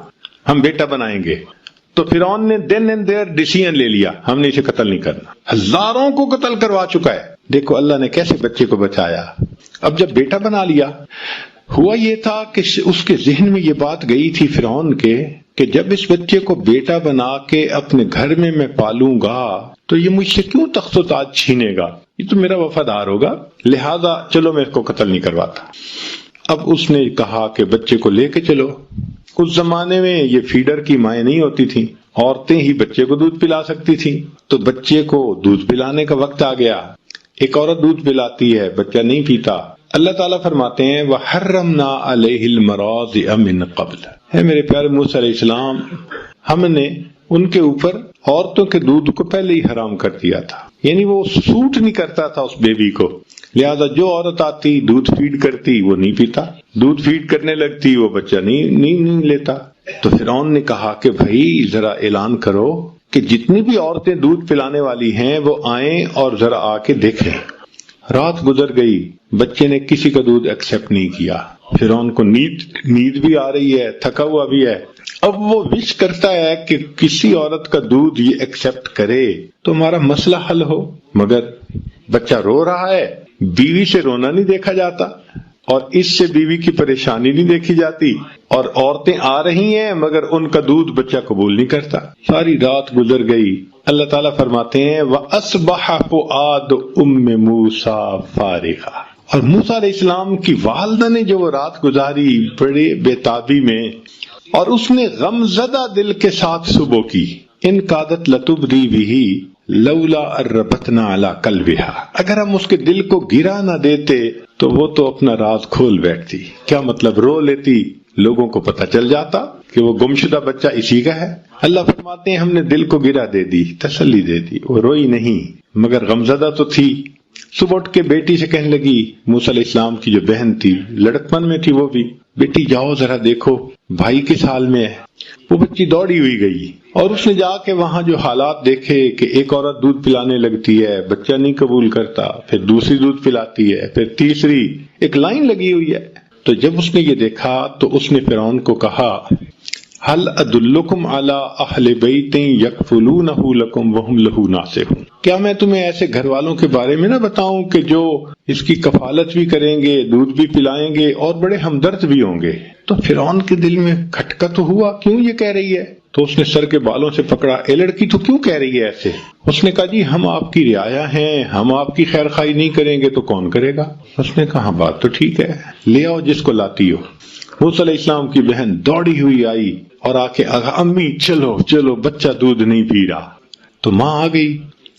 ہم بیٹا بنائیں گے۔ تو فرعون نے دین اینڈ دیئر ڈیسیژن لے لیا، ہم نے اسے قتل نہیں کرنا، ہزاروں کو قتل کروا چکا ہے۔ دیکھو اللہ نے کیسے بچے کو بچایا۔ اب جب بیٹا بنا لیا، ہوا یہ تھا کہ اس کے ذہن میں یہ بات گئی تھی فرعون کے کہ جب اس بچے کو بیٹا بنا کے اپنے گھر میں پالوں گا تو یہ مجھ سے کیوں تخت و تاج چھینے گا، یہ تو میرا وفادار ہوگا، لہذا چلو میں اس کو قتل نہیں کرواتا۔ اب اس نے کہا کہ بچے کو لے کے چلو۔ اس زمانے میں یہ فیڈر کی مائیں نہیں ہوتی تھیں، عورتیں ہی بچے کو دودھ پلا سکتی تھیں، تو بچے کو دودھ پلانے کا وقت آ گیا۔ ایک عورت دودھ پلاتی ہے، بچہ نہیں پیتا، اللہ تعالیٰ فرماتے ہیں وَحَرَّمْنَا عَلَيْهِ الْمَرَاضِعَ مِنْ قَبْلِ، ہے میرے پیارے موسیٰ علیہ السلام، ہم نے ان کے اوپر عورتوں کے دودھ کو پہلے ہی حرام کر دیا تھا، یعنی وہ سوٹ نہیں کرتا تھا اس بیبی کو، لہذا جو عورت آتی دودھ فیڈ کرتی وہ نہیں پیتا، دودھ فیڈ کرنے لگتی وہ بچہ نہیں لیتا۔ تو فرعون نے کہا کہ بھائی ذرا اعلان کرو کہ جتنی بھی عورتیں دودھ پلانے والی ہیں وہ آئیں اور ذرا آ کے دیکھیں۔ رات گزر گئی، بچے نے کسی کا دودھ ایکسپٹ نہیں کیا۔ فرعون کو نیند بھی آ رہی ہے، تھکا ہوا بھی ہے۔ اب وہ وش کرتا ہے کہ کسی عورت کا دودھ یہ ایکسپٹ کرے تو ہمارا مسئلہ حل ہو، مگر بچہ رو رہا ہے، بیوی سے رونا نہیں دیکھا جاتا، اور اس سے بیوی کی پریشانی نہیں دیکھی جاتی، اور عورتیں آ رہی ہیں مگر ان کا دودھ بچہ قبول نہیں کرتا۔ ساری رات گزر گئی۔ اللہ تعالیٰ فرماتے ہیں وَأَصْبَحَ فُؤَادُ أُمِّ مُوسَىٰ فَارِغًا، اور موسیٰ علیہ السلام کی والدہ نے جو وہ رات گزاری بڑے بے تابی میں، اور اس نے غم زدہ دل کے ساتھ صبح کی، ان قادت لتبدی بھی لولا الربتنا علی قلبہا، اگر ہم اس کے دل کو گرا نہ دیتے تو وہ تو اپنا راز کھول بیٹھتی۔ کیا مطلب؟ رو لیتی، لوگوں کو پتہ چل جاتا کہ وہ گمشدہ بچہ اسی کا ہے۔ اللہ فرماتے ہیں ہم نے دل کو گرا دے دی، تسلی دے دی، وہ روئی نہیں مگر غمزدہ تو تھی۔ صبح اٹھ کے بیٹی سے کہنے لگی، موسیٰ علیہ السلام کی جو بہن تھی، لڑکپن میں تھی وہ بھی، بیٹی جاؤ ذرا دیکھو بھائی کس حال میں ہے۔ وہ بچی دوڑی ہوئی گئی اور اس نے جا کے وہاں جو حالات دیکھے کہ ایک عورت دودھ پلانے لگتی ہے، بچہ نہیں قبول کرتا، پھر دوسری دودھ پلاتی ہے، پھر تیسری، ایک لائن لگی ہوئی ہے۔ تو جب اس نے یہ دیکھا تو اس نے فرعون کو کہا هل ادلکم علی اہل بیت یکفلونہ لکم وہم لہ ناصحون، کیا میں تمہیں ایسے گھر والوں کے بارے میں نہ بتاؤں کہ جو اس کی کفالت بھی کریں گے، دودھ بھی پلائیں گے اور بڑے ہمدرد بھی ہوں گے؟ تو فرعون کے دل میں کھٹکا تو ہوا، کیوں یہ کہہ رہی ہے؟ تو اس نے سر کے بالوں سے پکڑا، اے لڑکی تو کیوں کہہ رہی ہے ایسے؟ اس نے کہا جی ہم آپ کی رعایا ہیں، ہم آپ کی خیر خواہی نہیں کریں گے تو کون کرے گا؟ اس نے کہا بات تو ٹھیک ہے، لے آؤ جس کو لاتی ہو۔ موسیٰ علیہ السلام کی بہن دوڑی ہوئی آئی اور آ کے امی چلو چلو بچہ دودھ نہیں پی رہا۔ تو ماں آ گئی۔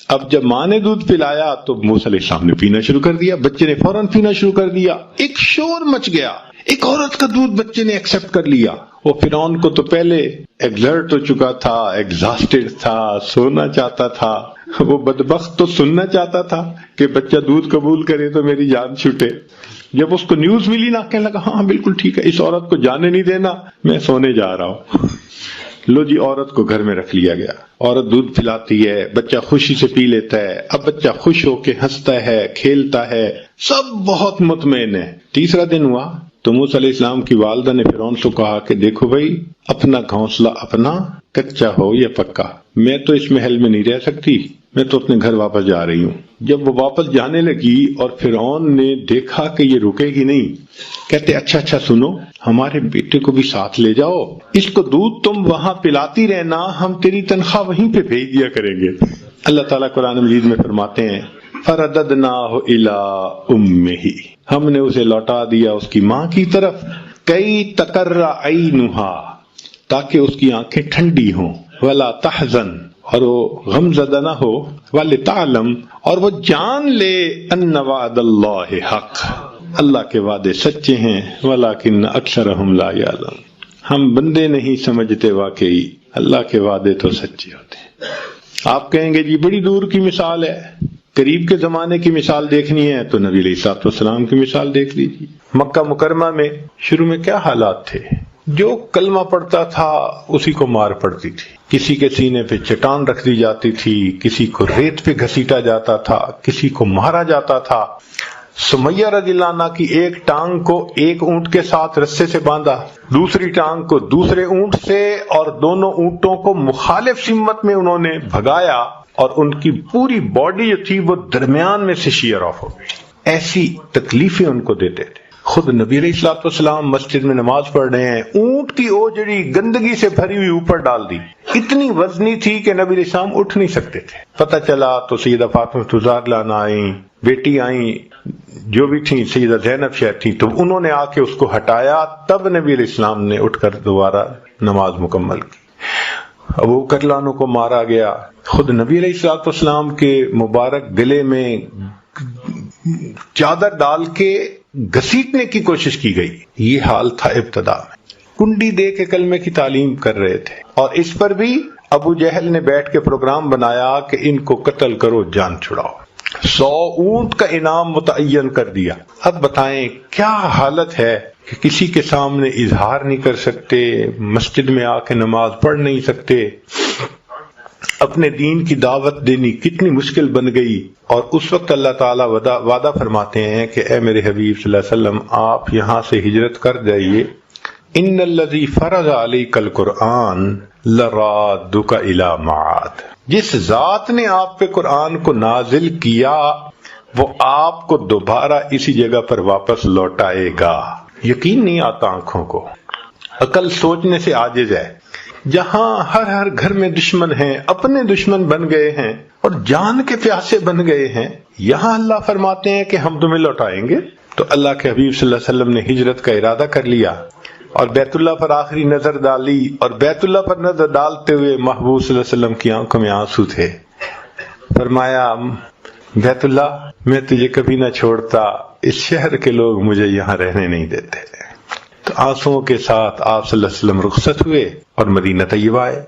اب جب ماں نے دودھ پلایا تو موسیٰ علیہ السلام نے پینا شروع کر دیا، بچے نے فوراً پینا شروع کر دیا، ایک شور مچ گیا، ایک عورت کا دودھ بچے نے ایکسپٹ کر لیا۔ وہ فرعون کو تو پہلے ایگزرٹ ہو چکا تھا، ایگزاسٹڈ تھا، سونا چاہتا تھا، وہ بدبخت تو سننا چاہتا تھا کہ بچہ دودھ قبول کرے تو میری جان چھوٹے۔ جب اس کو نیوز ملی نا، کہنے لگا ہاں بالکل ٹھیک ہے، اس عورت کو جانے نہیں دینا، میں سونے جا رہا ہوں۔ لو جی عورت کو گھر میں رکھ لیا گیا، عورت دودھ پلاتی ہے، بچہ خوشی سے پی لیتا ہے، اب بچہ خوش ہو کے ہنستا ہے، کھیلتا ہے، سب بہت مطمئن ہے۔ تیسرا دن ہوا تو موسیٰ علیہ السلام کی والدہ نے فرعون سے کہا کہ دیکھو بھائی، اپنا گھونسلہ اپنا، کچا ہو یا پکا، میں تو اس محل میں نہیں رہ سکتی، میں تو اپنے گھر واپس جا رہی ہوں۔ جب وہ واپس جانے لگی اور فرعون نے دیکھا کہ یہ رکے گی نہیں، کہتے اچھا سنو، ہمارے بیٹے کو بھی ساتھ لے جاؤ، اس کو دودھ تم وہاں پلاتی رہنا، ہم تیری تنخواہ وہیں پہ بھیج دیا کریں گے۔ اللہ تعالیٰ قرآن مجید میں فرماتے ہیں فَرَدَدْنَاهُ إِلَىٰ أُمِّهِ، ہم نے اسے لوٹا دیا اس کی ماں کی طرف، کئی تقرّ عَيْنُهَا، تاکہ اس کی آنکھیں ٹھنڈی ہوں، وَلَا تَحْزَنْ، اور وہ غم زدہ نہ ہو، وَلِتَعْلَمْ، اور وہ جان لے أَنَّ وَعْدَ اللَّهِ حق، اللہ کے وعدے سچے ہیں، وَلَكِنَّ أَكْثَرَهُمْ لَا يَعْلَمُونَ، ہم بندے نہیں سمجھتے، واقعی اللہ کے وعدے تو سچے ہوتے ہیں۔ آپ کہیں گے جی بڑی دور کی مثال ہے، قریب کے زمانے کی مثال دیکھنی ہے تو نبی علیہ الصلوۃ والسلام کی مثال دیکھ لیجیے۔ مکہ مکرمہ میں شروع میں کیا حالات تھے؟ جو کلمہ پڑھتا تھا اسی کو مار پڑتی تھی، کسی کے سینے پہ چٹان رکھ دی جاتی تھی، کسی کو ریت پہ گھسیٹا جاتا تھا، کسی کو مارا جاتا تھا۔ سمیہ رضی اللہ عنہ کی ایک ٹانگ کو ایک اونٹ کے ساتھ رسے سے باندھا، دوسری ٹانگ کو دوسرے اونٹ سے، اور دونوں اونٹوں کو مخالف سمت میں انہوں نے بھگایا، اور ان کی پوری باڈی جو تھی وہ درمیان میں سے شیئر آف ہو گئی۔ ایسی تکلیفیں ان کو دیتے تھے۔ خود نبی علیہ الصلوۃ والسلام مسجد میں نماز پڑھ رہے ہیں، اونٹ کی اوجڑی گندگی سے بھری ہوئی اوپر ڈال دی، اتنی وزنی تھی کہ نبی علیہ السلام اٹھ نہیں سکتے تھے۔ پتہ چلا تو سیدہ فاطمہ الزہرا لانا آئیں، بیٹی آئیں جو بھی تھیں، سیدہ زینب شاید تھیں، تو انہوں نے آ کے اس کو ہٹایا، تب نبی علیہ السلام نے اٹھ کر دوبارہ نماز مکمل کی۔ ابو بکر رضی اللہ عنہ کو مارا گیا، خود نبی علیہ الصلوۃ والسلام کے مبارک گلے میں چادر ڈال کے گھسیٹنے کی کوشش کی گئی۔ یہ حال تھا ابتدا میں، کنڈی دے کے کلمے کی تعلیم کر رہے تھے، اور اس پر بھی ابو جہل نے بیٹھ کے پروگرام بنایا کہ ان کو قتل کرو، جان چھڑاؤ، 100 اونٹ کا انعام متعین کر دیا۔ اب بتائیں کیا حالت ہے کہ کسی کے سامنے اظہار نہیں کر سکتے، مسجد میں آ کے نماز پڑھ نہیں سکتے۔ اپنے دین کی دعوت دینی کتنی مشکل بن گئی، اور اس وقت اللہ تعالیٰ وعدہ فرماتے ہیں کہ اے میرے حبیب صلی اللہ علیہ وسلم آپ یہاں سے ہجرت کر جائیے، ان الذی فرض علیک القرآن لرادک الی معاد، جس ذات نے آپ پہ قرآن کو نازل کیا وہ آپ کو دوبارہ اسی جگہ پر واپس لوٹائے گا۔ یقین نہیں آتا آنکھوں کو، عقل سوچنے سے عاجز ہے۔ جہاں ہر گھر میں دشمن ہیں، اپنے دشمن بن گئے ہیں اور جان کے پیاسے بن گئے ہیں، یہاں اللہ فرماتے ہیں کہ ہم تمہیں لوٹائیں گے۔ تو اللہ کے حبیب صلی اللہ علیہ وسلم نے ہجرت کا ارادہ کر لیا اور بیت اللہ پر آخری نظر ڈالی، اور بیت اللہ پر نظر ڈالتے ہوئے محبوب صلی اللہ علیہ وسلم کی آنکھوں میں آنسو تھے۔ فرمایا بیت اللہ میں تجھے کبھی نہ چھوڑتا، اس شہر کے لوگ مجھے یہاں رہنے نہیں دیتے۔ تو آنسوؤں کے ساتھ آپ صلی اللہ علیہ وسلم رخصت ہوئے اور مدینہ طیبہ آئے۔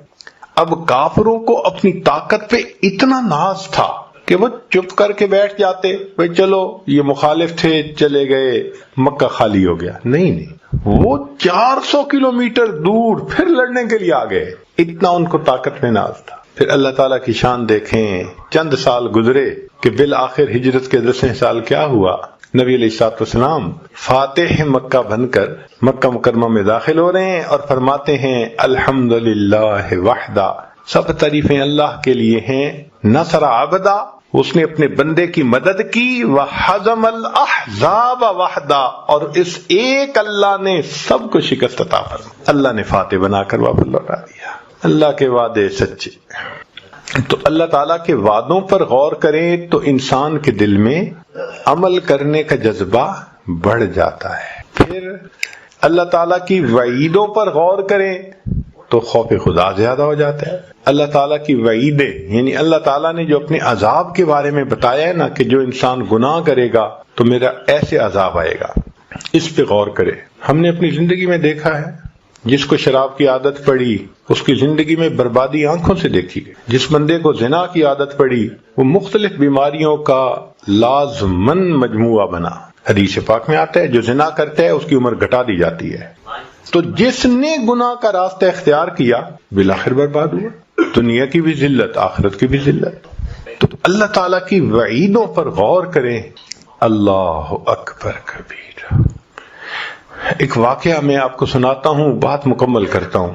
اب کافروں کو اپنی طاقت پہ اتنا ناز تھا کہ وہ چپ کر کے بیٹھ جاتے، بھئی چلو یہ مخالف تھے چلے گئے، مکہ خالی ہو گیا۔ نہیں، وہ 400 کلومیٹر دور پھر لڑنے کے لیے آ گئے، اتنا ان کو طاقت میں ناز تھا۔ پھر اللہ تعالیٰ کی شان دیکھیں، چند سال گزرے کہ بالآخر ہجرت کے 10 سال کیا ہوا، نبی علیہ الصلوۃ والسلام فاتح مکہ بن کر مکہ مکرمہ میں داخل ہو رہے ہیں اور فرماتے ہیں الحمدللہ وحدہ، سب تعریفیں اللہ کے لیے ہیں، نصر عبدہ، اس نے اپنے بندے کی مدد کی، وحزم الاحزاب وحدہ، اور اس ایک اللہ نے سب کو شکست عطا فرمائی، اللہ نے فاتح بنا کر واپس لوٹا دیا۔ اللہ کے وعدے سچے۔ تو اللہ تعالیٰ کے وعدوں پر غور کریں تو انسان کے دل میں عمل کرنے کا جذبہ بڑھ جاتا ہے۔ پھر اللہ تعالیٰ کی وعیدوں پر غور کریں تو خوف خدا زیادہ ہو جاتا ہے۔ اللہ تعالیٰ کی وعیدیں یعنی اللہ تعالیٰ نے جو اپنے عذاب کے بارے میں بتایا ہے نا کہ جو انسان گناہ کرے گا تو میرا ایسے عذاب آئے گا، اس پہ غور کرے۔ ہم نے اپنی زندگی میں دیکھا ہے جس کو شراب کی عادت پڑی اس کی زندگی میں بربادی آنکھوں سے دیکھی گئی، جس بندے کو زنا کی عادت پڑی وہ مختلف بیماریوں کا لازمن مجموعہ بنا۔ حدیث پاک میں آتا ہے جو زنا کرتا ہے اس کی عمر گھٹا دی جاتی ہے۔ تو جس نے گناہ کا راستہ اختیار کیا بالآخر برباد ہوا، دنیا کی بھی ذلت آخرت کی بھی ذلت۔ تو اللہ تعالیٰ کی وعیدوں پر غور کریں۔ اللہ اکبر کبیر۔ ایک واقعہ میں آپ کو سناتا ہوں، بات مکمل کرتا ہوں۔